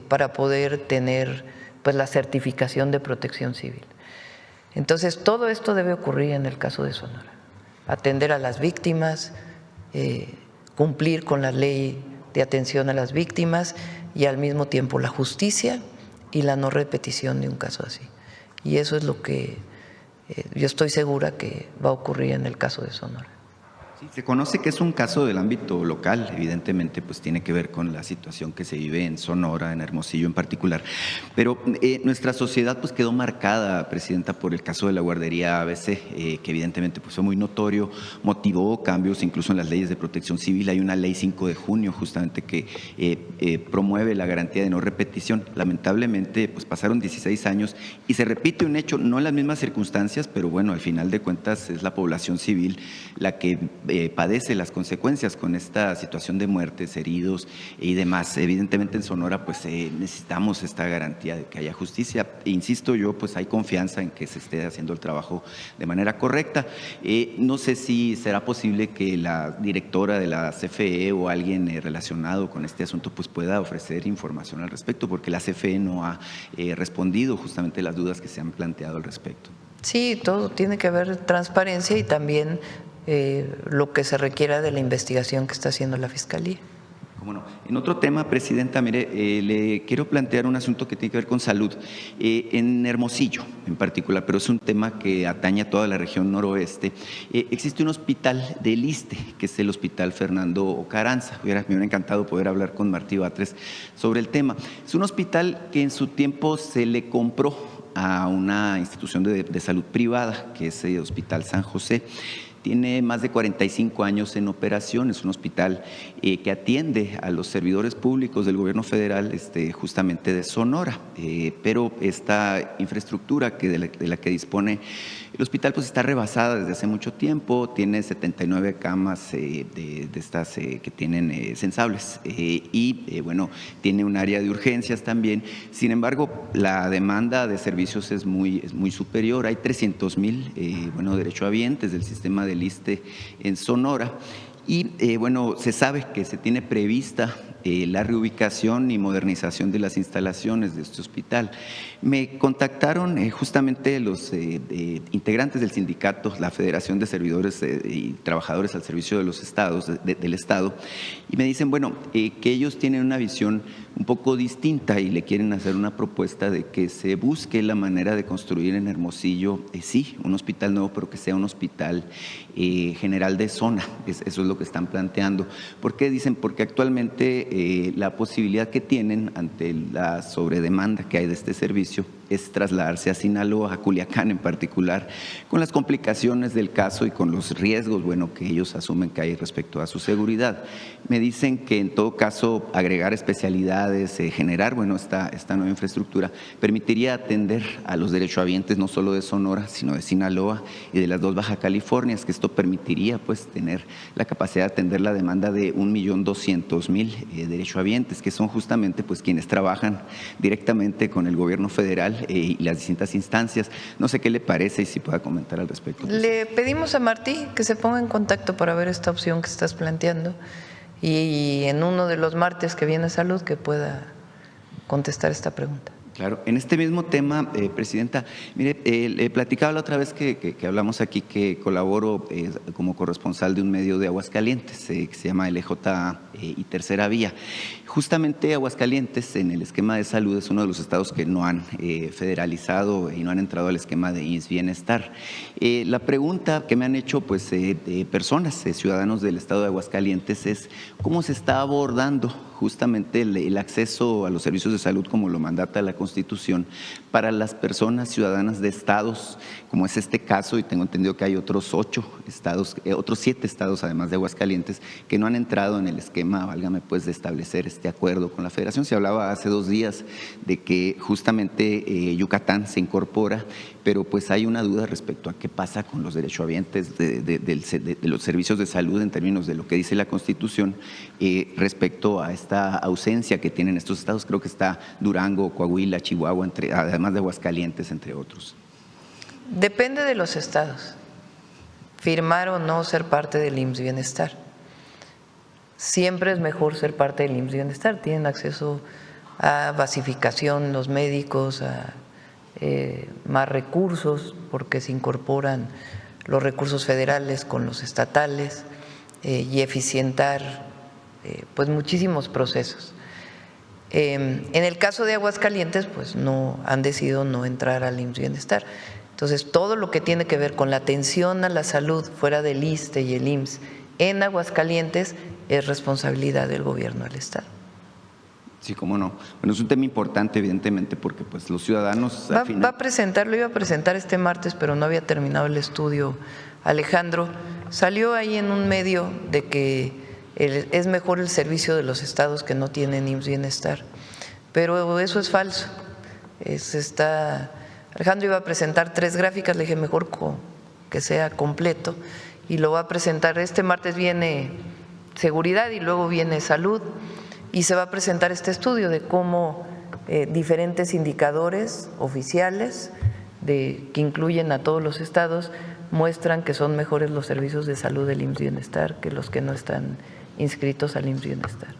para poder tener pues la certificación de protección civil. Entonces, todo esto debe ocurrir en el caso de Sonora. atender a las víctimas, cumplir con la ley de atención a las víctimas y al mismo tiempo la justicia y la no repetición de un caso así. Y eso es lo que yo estoy segura que va a ocurrir en el caso de Sonora. Sí, se conoce que es un caso del ámbito local, evidentemente pues tiene que ver con la situación que se vive en Sonora, en Hermosillo en particular, pero nuestra sociedad pues quedó marcada, Presidenta, por el caso de la guardería ABC, que evidentemente pues fue muy notorio, motivó cambios incluso en las leyes de protección civil. Hay una ley 5 de junio justamente que promueve la garantía de no repetición. Lamentablemente pues pasaron 16 años y se repite un hecho, no en las mismas circunstancias, pero bueno, al final de cuentas es la población civil la que padece las consecuencias con esta situación de muertes, heridos y demás. Evidentemente en Sonora pues necesitamos esta garantía de que haya justicia. Insisto yo, pues hay confianza en que se esté haciendo el trabajo de manera correcta. No sé si será posible que la directora de la CFE o alguien relacionado con este asunto pues pueda ofrecer información al respecto, porque la CFE no ha respondido justamente las dudas que se han planteado al respecto. Sí, todo tiene que haber transparencia y también lo que se requiera de la investigación que está haciendo la Fiscalía. Cómo no. En otro tema, Presidenta, mire, le quiero plantear un asunto que tiene que ver con salud, en Hermosillo en particular, pero es un tema que atañe a toda la región noroeste. Existe un hospital del ISSSTE, que es el Hospital Fernando Caranza. Me hubiera encantado poder hablar con Martí Batres sobre el tema. Es un hospital que en su tiempo se le compró a una institución de salud privada, que es el Hospital San José. Tiene más de 45 años en operación, es un hospital que atiende a los servidores públicos del gobierno federal justamente de Sonora, pero esta infraestructura de la que dispone el hospital pues está rebasada desde hace mucho tiempo, tiene 79 camas de estas que tienen sensables y bueno, tiene un área de urgencias también. Sin embargo, la demanda de servicios es muy superior. Hay 300,000 derechohabientes del sistema del ISSSTE en Sonora y bueno, se sabe que se tiene prevista la reubicación y modernización de las instalaciones de este hospital. Me contactaron justamente los integrantes del sindicato, la Federación de Servidores y Trabajadores al Servicio de los Estados, del Estado, y me dicen, bueno, que ellos tienen una visión un poco distinta y le quieren hacer una propuesta de que se busque la manera de construir en Hermosillo, sí, un hospital nuevo, pero que sea un hospital general de zona. Eso es lo que están planteando. ¿Por qué? Dicen, porque actualmente la posibilidad que tienen ante la sobredemanda que hay de este servicio es trasladarse a Sinaloa, a Culiacán en particular, con las complicaciones del caso y con los riesgos, bueno, que ellos asumen que hay respecto a su seguridad. Me dicen que en todo caso agregar especialidades, generar, bueno, esta nueva infraestructura permitiría atender a los derechohabientes no solo de Sonora, sino de Sinaloa y de las 2 Baja Californias, que esto permitiría pues tener la capacidad de atender la demanda de 1,200,000 derechohabientes, que son justamente pues quienes trabajan directamente con el gobierno federal y las distintas instancias. No sé qué le parece y si pueda comentar al respecto. Le pedimos a Martí que se ponga en contacto para ver esta opción que estás planteando y en uno de los martes que viene Salud que pueda contestar esta pregunta. Claro, en este mismo tema, Presidenta, mire, le platicaba la otra vez que hablamos aquí que colaboro como corresponsal de un medio de Aguascalientes que se llama LJ y Tercera Vía. Justamente Aguascalientes en el esquema de salud es uno de los estados que no han federalizado y no han entrado al esquema de IMSS Bienestar. La pregunta que me han hecho pues personas, ciudadanos del estado de Aguascalientes es cómo se está abordando justamente el acceso a los servicios de salud como lo mandata la Constitución para las personas ciudadanas de estados, como es este caso, y tengo entendido que hay otros 8 estados, otros 7 estados además de Aguascalientes que no han entrado en el esquema, válgame pues, de establecer este acuerdo con la Federación. Se hablaba hace 2 días de que justamente Yucatán se incorpora, pero pues hay una duda respecto a qué pasa con los derechohabientes de los servicios de salud en términos de lo que dice la Constitución respecto a esta ausencia que tienen estos estados. Creo que está Durango, Coahuila, Chihuahua, además de Aguascalientes, entre otros. Depende de los estados, firmar o no ser parte del IMSS Bienestar. Siempre es mejor ser parte del IMSS Bienestar, tienen acceso a basificación los médicos, a más recursos porque se incorporan los recursos federales con los estatales y eficientar pues muchísimos procesos. En el caso de Aguascalientes, pues no han decidido no entrar al IMSS Bienestar. Entonces, todo lo que tiene que ver con la atención a la salud fuera del ISSSTE y el IMSS en Aguascalientes es responsabilidad del gobierno del Estado. Sí, cómo no. Bueno, es un tema importante, evidentemente, porque pues los ciudadanos… Va a presentar, lo iba a presentar este martes, pero no había terminado el estudio, Alejandro. Salió ahí en un medio de que es mejor el servicio de los estados que no tienen IMSS Bienestar, pero eso es falso. Alejandro iba a presentar 3 gráficas, le dije mejor que sea completo, y lo va a presentar. Este martes viene seguridad y luego viene salud, y se va a presentar este estudio de cómo diferentes indicadores oficiales que incluyen a todos los estados muestran que son mejores los servicios de salud del IMSS Bienestar que los que no están inscritos al IMSS Bienestar.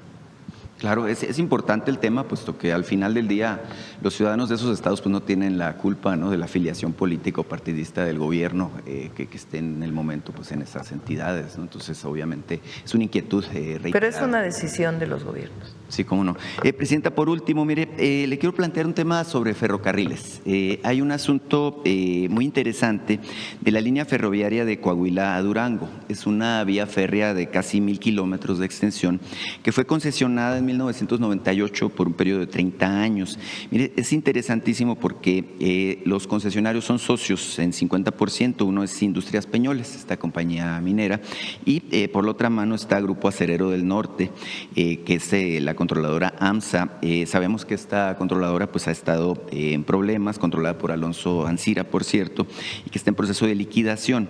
Claro, es importante el tema, puesto que al final del día los ciudadanos de esos estados pues no tienen la culpa, ¿no?, de la afiliación política o partidista del gobierno que esté en el momento pues en esas entidades, ¿no? Entonces, obviamente, es una inquietud reiterada. Pero es una decisión de los gobiernos. Sí, cómo no. Presidenta, por último, mire, le quiero plantear un tema sobre ferrocarriles. Hay un asunto muy interesante de la línea ferroviaria de Coahuila a Durango. Es una vía férrea de casi 1,000 kilómetros de extensión que fue concesionada en 1998 por un periodo de 30 años. Mire, es interesantísimo porque los concesionarios son socios en 50%, uno es Industrias Peñoles, esta compañía minera, y por la otra mano está Grupo Acerero del Norte, que es la controladora AMSA. Sabemos que esta controladora pues ha estado en problemas, controlada por Alonso Ancira, por cierto, y que está en proceso de liquidación.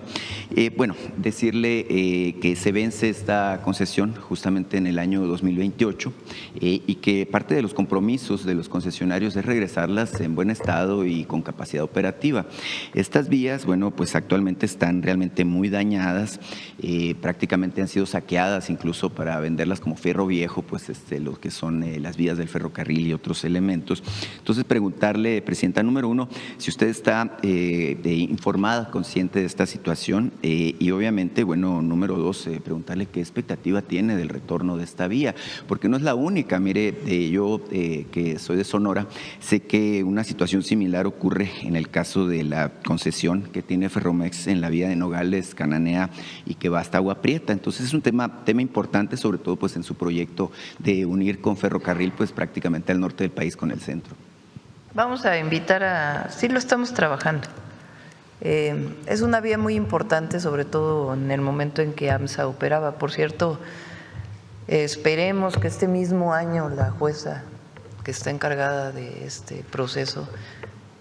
Bueno, decirle que se vence esta concesión justamente en el año 2028, y que parte de los compromisos de los concesionarios es regresarlas en buen estado y con capacidad operativa. Estas vías, bueno, pues actualmente están realmente muy dañadas, prácticamente han sido saqueadas incluso para venderlas como fierro viejo, pues lo que son las vías del ferrocarril y otros elementos. Entonces, preguntarle, Presidenta, número uno, si usted está informada, consciente de esta situación, y obviamente, bueno, número dos, preguntarle qué expectativa tiene del retorno de esta vía, porque no es la única. Mire, yo que soy de Sonora, sé que una situación similar ocurre en el caso de la concesión que tiene Ferromex en la vía de Nogales, Cananea, y que va hasta Agua Prieta. Entonces es un tema importante, sobre todo pues en su proyecto de unir con ferrocarril pues prácticamente al norte del país con el centro. Vamos a invitar sí lo estamos trabajando. Es una vía muy importante, sobre todo en el momento en que AMSA operaba. Por cierto, esperemos que este mismo año la jueza que está encargada de este proceso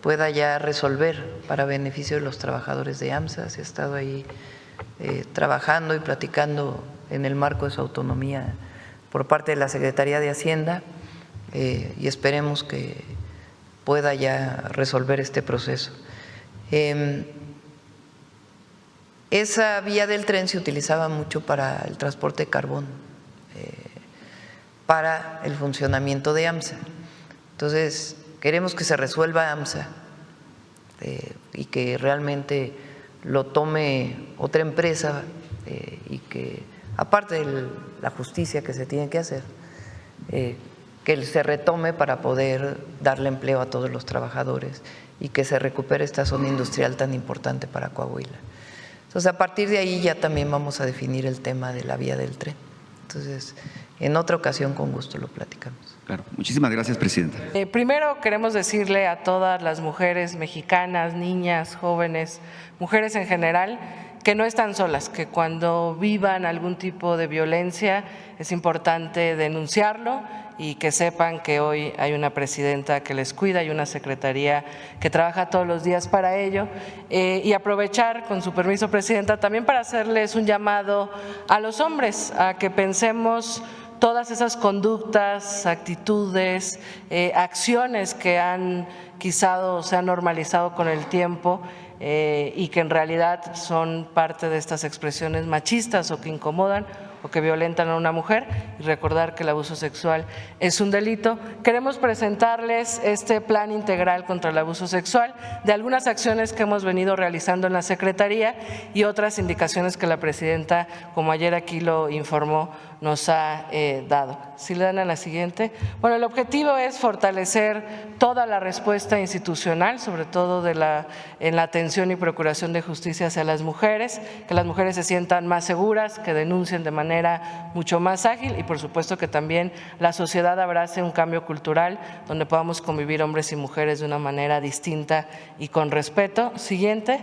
pueda ya resolver para beneficio de los trabajadores de AMSA. Se ha estado ahí trabajando y platicando en el marco de su autonomía por parte de la Secretaría de Hacienda, y esperemos que pueda ya resolver este proceso. Esa vía del tren se utilizaba mucho para el transporte de carbón, para el funcionamiento de AMSA. Entonces, queremos que se resuelva AMSA y que realmente lo tome otra empresa, y que, aparte de la justicia que se tiene que hacer, que se retome para poder darle empleo a todos los trabajadores y que se recupere esta zona industrial tan importante para Coahuila. Entonces, a partir de ahí ya también vamos a definir el tema de la vía del tren. Entonces, en otra ocasión con gusto lo platicamos. Claro, muchísimas gracias, Presidenta. Primero queremos decirle a todas las mujeres mexicanas, niñas, jóvenes, mujeres en general, que no están solas, que cuando vivan algún tipo de violencia es importante denunciarlo y que sepan que hoy hay una presidenta que les cuida y una secretaría que trabaja todos los días para ello. Y aprovechar, con su permiso, Presidenta, también para hacerles un llamado a los hombres, a que pensemos todas esas conductas, actitudes, acciones que quizá se han normalizado con el tiempo, y que en realidad son parte de estas expresiones machistas o que incomodan. o que violentan a una mujer, y recordar que el abuso sexual es un delito. Queremos presentarles este plan integral contra el abuso sexual, de algunas acciones que hemos venido realizando en la Secretaría y otras indicaciones que la presidenta, como ayer aquí lo informó, nos ha dado. Si le dan a la siguiente. Bueno, el objetivo es fortalecer toda la respuesta institucional, sobre todo en la atención y procuración de justicia hacia las mujeres, que las mujeres se sientan más seguras, que denuncien de manera mucho más ágil y por supuesto que también la sociedad abrace un cambio cultural donde podamos convivir hombres y mujeres de una manera distinta y con respeto. Siguiente.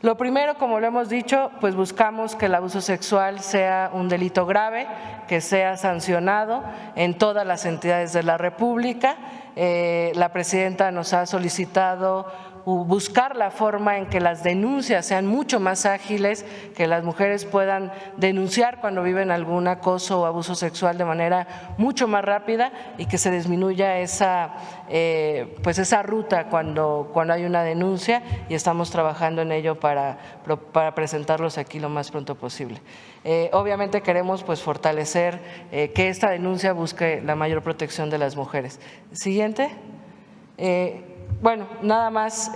Lo primero, como lo hemos dicho, pues buscamos que el abuso sexual sea un delito grave, que sea sancionado en todas las entidades de la República. La presidenta nos ha solicitado buscar la forma en que las denuncias sean mucho más ágiles, que las mujeres puedan denunciar cuando viven algún acoso o abuso sexual de manera mucho más rápida y que se disminuya esa ruta cuando hay una denuncia, y estamos trabajando en ello para presentarlos aquí lo más pronto posible. Obviamente queremos fortalecer que esta denuncia busque la mayor protección de las mujeres. Siguiente. Bueno, nada más,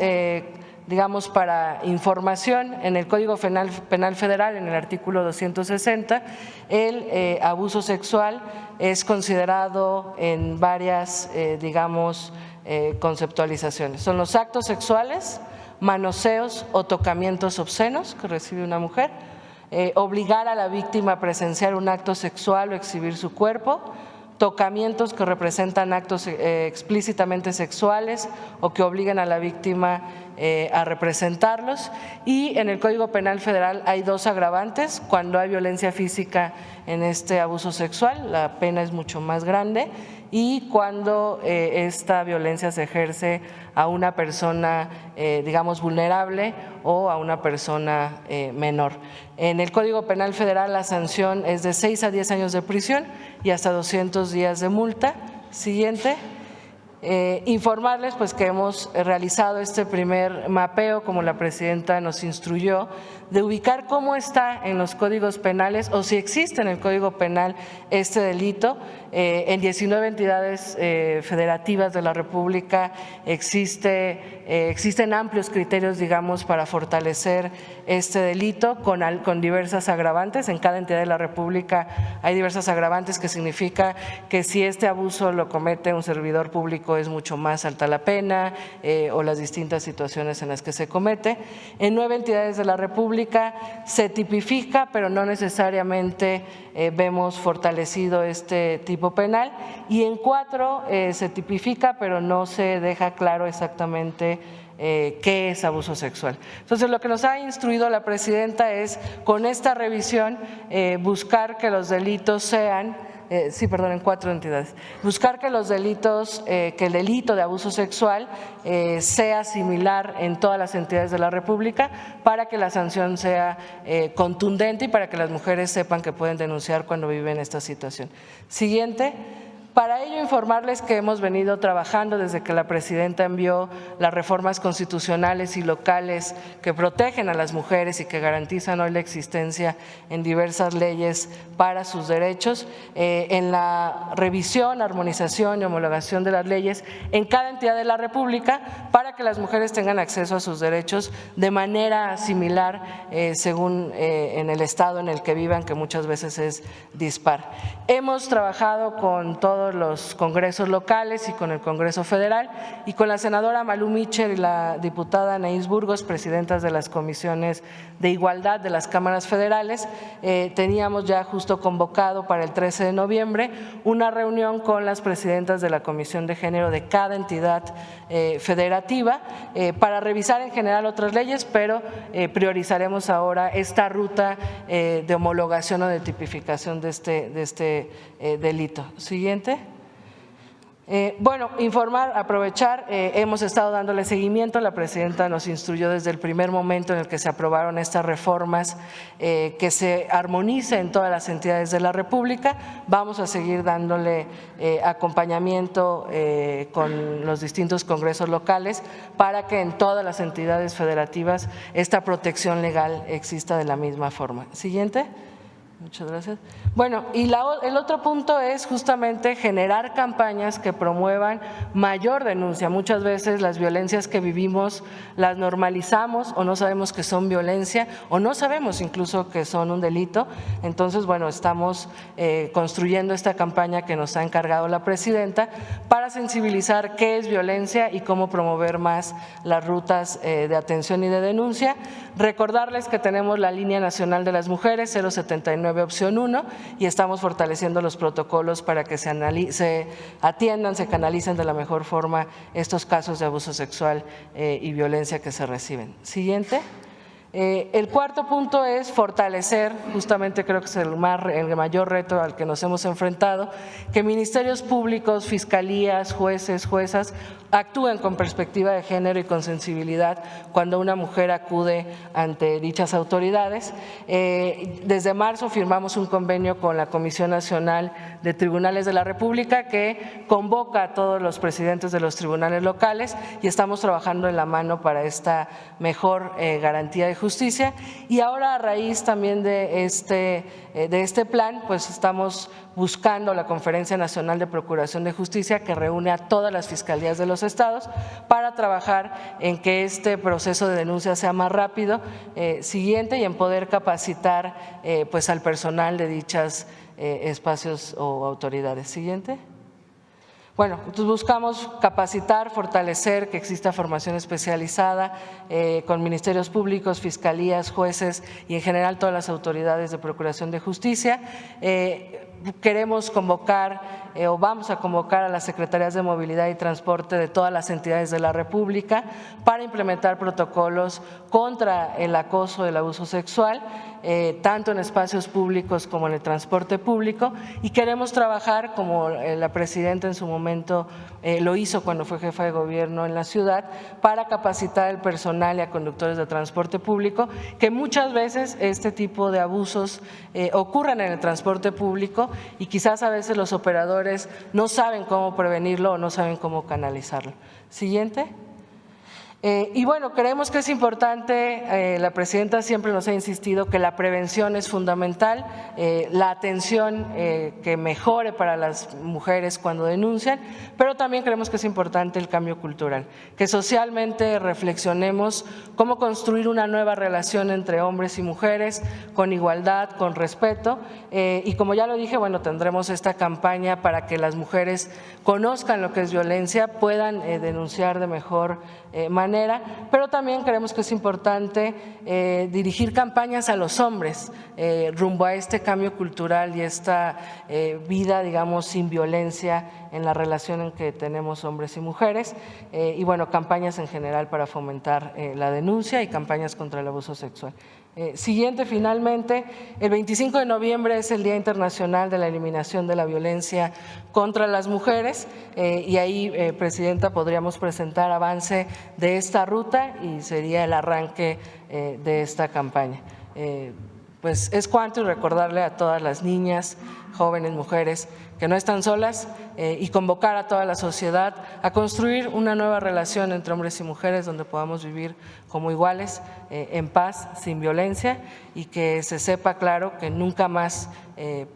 digamos, para información, en el Código Penal Federal, en el artículo 260, el abuso sexual es considerado en varias, digamos, conceptualizaciones. Son los actos sexuales, manoseos o tocamientos obscenos que recibe una mujer, obligar a la víctima a presenciar un acto sexual o exhibir su cuerpo, tocamientos que representan actos explícitamente sexuales o que obliguen a la víctima a representarlos. Y en el Código Penal Federal hay dos agravantes: cuando hay violencia física en este abuso sexual, la pena es mucho más grande, y cuando esta violencia se ejerce a una persona, digamos, vulnerable o a una persona menor. En el Código Penal Federal la sanción es de 6 a 10 años de prisión y hasta 200 días de multa. Siguiente. Informarles que hemos realizado este primer mapeo, como la presidenta nos instruyó, de ubicar cómo está en los códigos penales o si existe en el Código Penal este delito. En 19 entidades federativas de la República existen amplios criterios, digamos, para fortalecer este delito con diversas agravantes. En cada entidad de la República hay diversas agravantes, que significa que si este abuso lo comete un servidor público es mucho más alta la pena, o las distintas situaciones en las que se comete. En 9 entidades de la República se tipifica, pero no necesariamente vemos fortalecido este tipo penal, y en 4 se tipifica, pero no se deja claro exactamente qué es abuso sexual. Entonces, lo que nos ha instruido la presidenta es, con esta revisión, buscar que los delitos sean… en 4 entidades. Buscar que los delitos, que el delito de abuso sexual sea similar en todas las entidades de la República, para que la sanción sea contundente y para que las mujeres sepan que pueden denunciar cuando viven esta situación. Siguiente. Para ello, informarles que hemos venido trabajando desde que la presidenta envió las reformas constitucionales y locales que protegen a las mujeres y que garantizan hoy la existencia en diversas leyes para sus derechos, en la revisión, armonización y homologación de las leyes en cada entidad de la República, para que las mujeres tengan acceso a sus derechos de manera similar según en el estado en el que vivan, que muchas veces es dispar. Hemos trabajado con todos los congresos locales y con el Congreso Federal, y con la senadora Malú Michel y la diputada Anaís Burgos, presidentas de las comisiones de igualdad de las cámaras federales. Teníamos ya justo convocado para el 13 de noviembre una reunión con las presidentas de la Comisión de Género de cada entidad federativa para revisar en general otras leyes, pero priorizaremos ahora esta ruta de homologación o de tipificación de este delito. Siguiente. Aprovechar, hemos estado dándole seguimiento. La presidenta nos instruyó desde el primer momento en el que se aprobaron estas reformas que se armonice en todas las entidades de la República. Vamos a seguir dándole acompañamiento con los distintos congresos locales para que en todas las entidades federativas esta protección legal exista de la misma forma. Siguiente. Muchas gracias. Bueno, y el otro punto es justamente generar campañas que promuevan mayor denuncia. Muchas veces las violencias que vivimos las normalizamos o no sabemos que son violencia o no sabemos incluso que son un delito. Entonces, bueno, estamos construyendo esta campaña que nos ha encargado la presidenta para sensibilizar qué es violencia y cómo promover más las rutas de atención y de denuncia. Recordarles que tenemos la Línea Nacional de las Mujeres 079 opción 1 y estamos fortaleciendo los protocolos para que se atiendan, se canalicen de la mejor forma estos casos de abuso sexual y violencia que se reciben. Siguiente. El cuarto punto es fortalecer, justamente creo que es el mayor reto al que nos hemos enfrentado, que ministerios públicos, fiscalías, jueces, juezas actúen con perspectiva de género y con sensibilidad cuando una mujer acude ante dichas autoridades. Desde marzo firmamos un convenio con la Comisión Nacional de Tribunales de la República que convoca a todos los presidentes de los tribunales locales y estamos trabajando en la mano para esta mejor garantía de justicia. Y ahora, a raíz también de este plan, pues estamos buscando la Conferencia Nacional de Procuración de Justicia que reúne a todas las fiscalías de los estados para trabajar en que este proceso de denuncia sea más rápido, siguiente, y en poder capacitar pues al personal de dichas espacios o autoridades. Siguiente. Bueno, entonces buscamos capacitar, fortalecer, que exista formación especializada con ministerios públicos, fiscalías, jueces y en general todas las autoridades de procuración de justicia. Queremos convocar o vamos a convocar a las secretarías de movilidad y transporte de todas las entidades de la República para implementar protocolos contra el acoso, el abuso sexual, tanto en espacios públicos como en el transporte público, y queremos trabajar, como la presidenta en su momento lo hizo cuando fue jefa de gobierno en la ciudad, para capacitar al personal y a conductores de transporte público, que muchas veces este tipo de abusos ocurren en el transporte público y quizás a veces los operadores no saben cómo prevenirlo o no saben cómo canalizarlo. Siguiente. Y bueno, creemos que es importante, la presidenta siempre nos ha insistido que la prevención es fundamental, la atención que mejore para las mujeres cuando denuncian, pero también creemos que es importante el cambio cultural, que socialmente reflexionemos cómo construir una nueva relación entre hombres y mujeres con igualdad, con respeto, y como ya lo dije, bueno, tendremos esta campaña para que las mujeres conozcan lo que es violencia, puedan denunciar de mejor manera, pero también creemos que es importante dirigir campañas a los hombres rumbo a este cambio cultural y esta vida, digamos, sin violencia en la relación en que tenemos hombres y mujeres, y bueno, campañas en general para fomentar la denuncia y campañas contra el abuso sexual. Siguiente, finalmente, el 25 de noviembre es el Día Internacional de la Eliminación de la Violencia contra las Mujeres y ahí, presidenta, podríamos presentar avance de esta ruta y sería el arranque de esta campaña. Pues es cuanto, y recordarle a todas las niñas, jóvenes, mujeres que no están solas y convocar a toda la sociedad a construir una nueva relación entre hombres y mujeres donde podamos vivir como iguales, en paz, sin violencia, y que se sepa claro que nunca más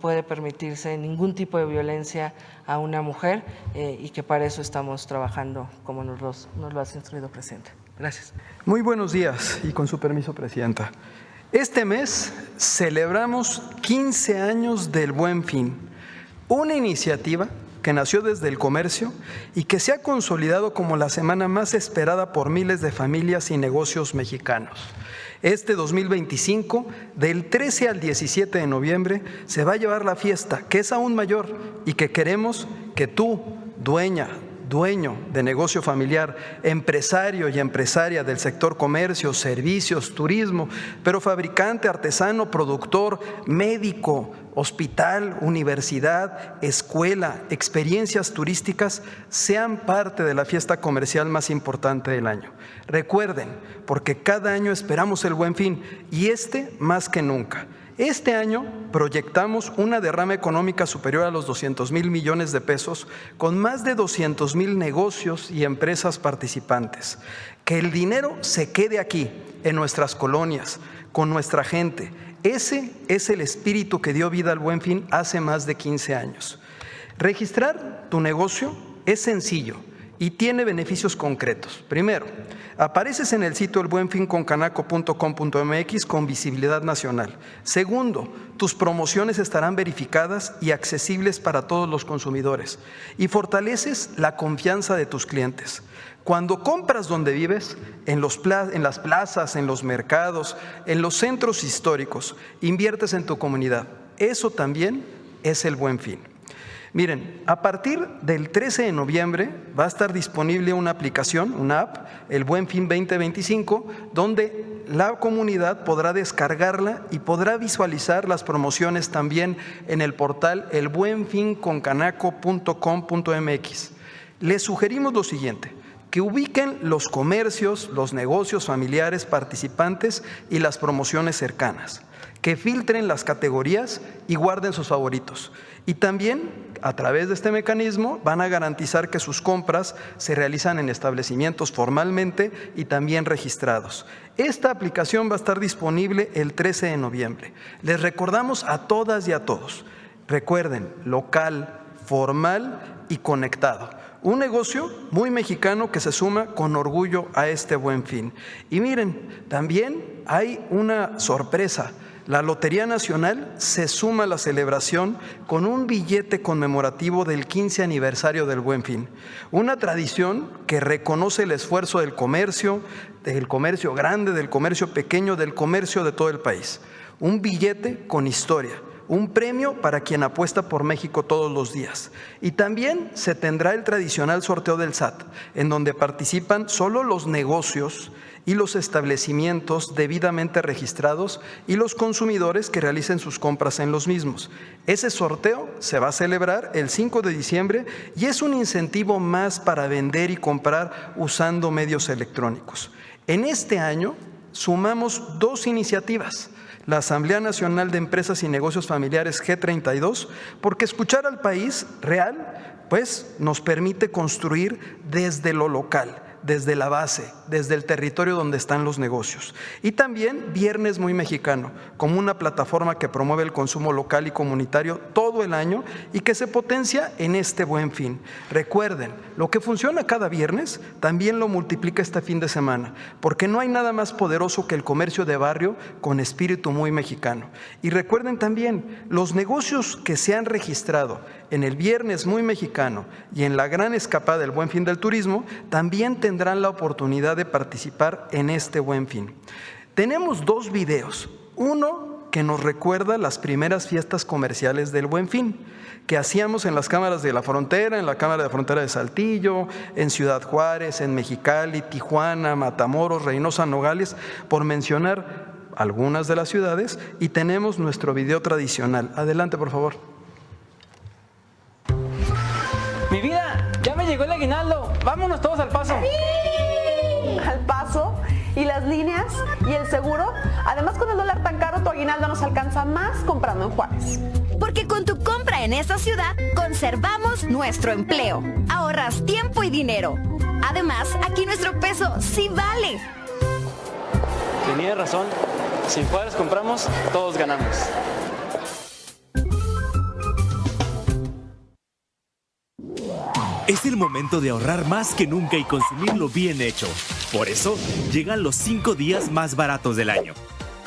puede permitirse ningún tipo de violencia a una mujer y que para eso estamos trabajando como nos lo has instruido, presidente. Gracias. Muy buenos días y con su permiso, presidenta. Este mes celebramos 15 años del Buen Fin, una iniciativa que nació desde el comercio y que se ha consolidado como la semana más esperada por miles de familias y negocios mexicanos. Este 2025, del 13 al 17 de noviembre, se va a llevar la fiesta, que es aún mayor y que queremos que tú, dueño de negocio familiar, empresario y empresaria del sector comercio, servicios, turismo, pero fabricante, artesano, productor, médico, hospital, universidad, escuela, experiencias turísticas, sean parte de la fiesta comercial más importante del año. Recuerden, porque cada año esperamos el Buen Fin y más que nunca. Este año proyectamos una derrama económica superior a los 200,000 millones de pesos con más de 200,000 negocios y empresas participantes. Que el dinero se quede aquí, en nuestras colonias, con nuestra gente, ese es el espíritu que dio vida al Buen Fin hace más de 15 años. Registrar tu negocio es sencillo y tiene beneficios concretos. Primero, apareces en el sitio elbuenfinconcanaco.com.mx con visibilidad nacional. Segundo, tus promociones estarán verificadas y accesibles para todos los consumidores. Y fortaleces la confianza de tus clientes. Cuando compras donde vives, en las plazas, en los mercados, en los centros históricos, inviertes en tu comunidad. Eso también es el Buen Fin. Miren, a partir del 13 de noviembre va a estar disponible una aplicación, una app, el Buen Fin 2025, donde la comunidad podrá descargarla y podrá visualizar las promociones también en el portal elbuenfinconcanaco.com.mx. Les sugerimos lo siguiente: que ubiquen los comercios, los negocios familiares participantes y las promociones cercanas, que filtren las categorías y guarden sus favoritos. Y también, a través de este mecanismo, van a garantizar que sus compras se realizan en establecimientos formalmente y también registrados. Esta aplicación va a estar disponible el 13 de noviembre. Les recordamos a todas y a todos, recuerden, local, formal y conectado. Un negocio muy mexicano que se suma con orgullo a este Buen Fin. Y miren, también hay una sorpresa. La Lotería Nacional se suma a la celebración con un billete conmemorativo del 15 aniversario del Buen Fin. Una tradición que reconoce el esfuerzo del comercio grande, del comercio pequeño, del comercio de todo el país. Un billete con historia. Un premio para quien apuesta por México todos los días. Y también se tendrá el tradicional sorteo del SAT, en donde participan solo los negocios y los establecimientos debidamente registrados y los consumidores que realicen sus compras en los mismos. Ese sorteo se va a celebrar el 5 de diciembre y es un incentivo más para vender y comprar usando medios electrónicos. En este año sumamos 2 iniciativas. La Asamblea Nacional de Empresas y Negocios Familiares G32, porque escuchar al país real, pues nos permite construir desde lo local, desde la base, desde el territorio donde están los negocios. Y también Viernes Muy Mexicano, como una plataforma que promueve el consumo local y comunitario todo el año y que se potencia en este Buen Fin. Recuerden, lo que funciona cada viernes también lo multiplica este fin de semana, porque no hay nada más poderoso que el comercio de barrio con espíritu muy mexicano. Y recuerden también, los negocios que se han registrado en el Viernes Muy Mexicano y en la gran escapada del Buen Fin del Turismo también tendrán la oportunidad de participar en este Buen Fin. Tenemos 2 videos, uno que nos recuerda las primeras fiestas comerciales del Buen Fin, que hacíamos en las cámaras de la frontera, en la Cámara de Frontera de Saltillo, en Ciudad Juárez, en Mexicali, Tijuana, Matamoros, Reynosa, Nogales, por mencionar algunas de las ciudades, y tenemos nuestro video tradicional. Adelante, por favor. Mi vida, ya me llegó el aguinaldo. Vámonos todos al Paso. ¡Sí! Al Paso. ¿Y las líneas? ¿Y el seguro? Además, con el dólar tan caro, tu aguinaldo nos alcanza más comprando en Juárez. Porque con tu compra en esta ciudad, conservamos nuestro empleo. Ahorras tiempo y dinero. Además, aquí nuestro peso sí vale. Tenía razón. Si en Juárez compramos, todos ganamos. Es el momento de ahorrar más que nunca y consumirlo bien hecho. Por eso, llegan los 5 días más baratos del año.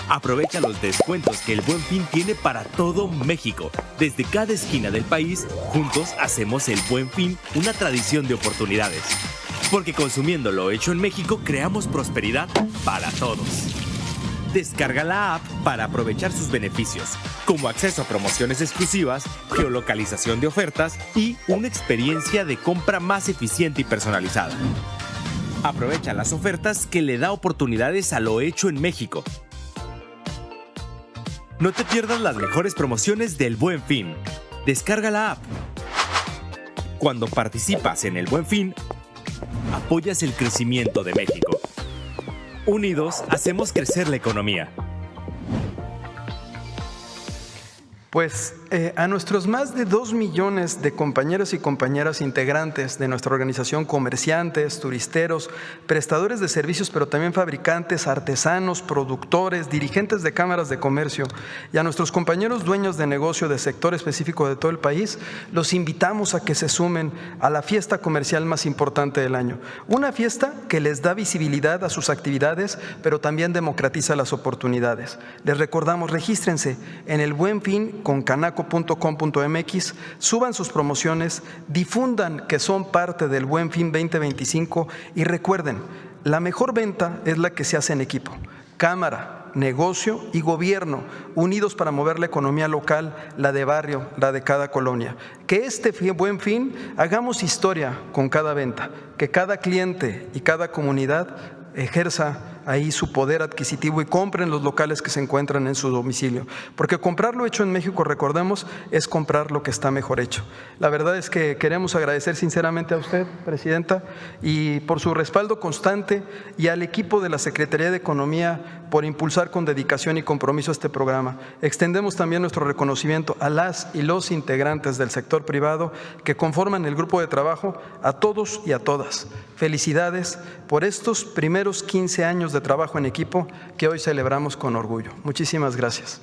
Aprovecha los descuentos que el Buen Fin tiene para todo México. Desde cada esquina del país, juntos hacemos el Buen Fin una tradición de oportunidades. Porque consumiendo lo hecho en México, creamos prosperidad para todos. Descarga la app para aprovechar sus beneficios, como acceso a promociones exclusivas, geolocalización de ofertas y una experiencia de compra más eficiente y personalizada. Aprovecha las ofertas que le da oportunidades a lo hecho en México. No te pierdas las mejores promociones del Buen Fin. Descarga la app. Cuando participas en el Buen Fin, apoyas el crecimiento de México. Unidos, hacemos crecer la economía. Pues a nuestros más de 2 millones de compañeros y compañeras integrantes de nuestra organización, comerciantes, turisteros, prestadores de servicios, pero también fabricantes, artesanos, productores, dirigentes de cámaras de comercio, y a nuestros compañeros dueños de negocio de sector específico de todo el país, los invitamos a que se sumen a la fiesta comercial más importante del año. Una fiesta que les da visibilidad a sus actividades, pero también democratiza las oportunidades. Les recordamos, regístrense en el Buen Fin con canaco.com.mx, suban sus promociones, difundan que son parte del Buen Fin 2025 y recuerden, la mejor venta es la que se hace en equipo. Cámara, negocio y gobierno, unidos para mover la economía local, la de barrio, la de cada colonia. Que este Buen Fin hagamos historia con cada venta, que cada cliente y cada comunidad ejerza ahí su poder adquisitivo y compren los locales que se encuentran en su domicilio. Porque comprar lo hecho en México, recordemos, es comprar lo que está mejor hecho. La verdad es que queremos agradecer sinceramente a usted, Presidenta, y por su respaldo constante, y al equipo de la Secretaría de Economía por impulsar con dedicación y compromiso este programa. Extendemos también nuestro reconocimiento a las y los integrantes del sector privado que conforman el grupo de trabajo, a todos y a todas. Felicidades por estos primeros 15 años de trabajo en equipo que hoy celebramos con orgullo. Muchísimas gracias.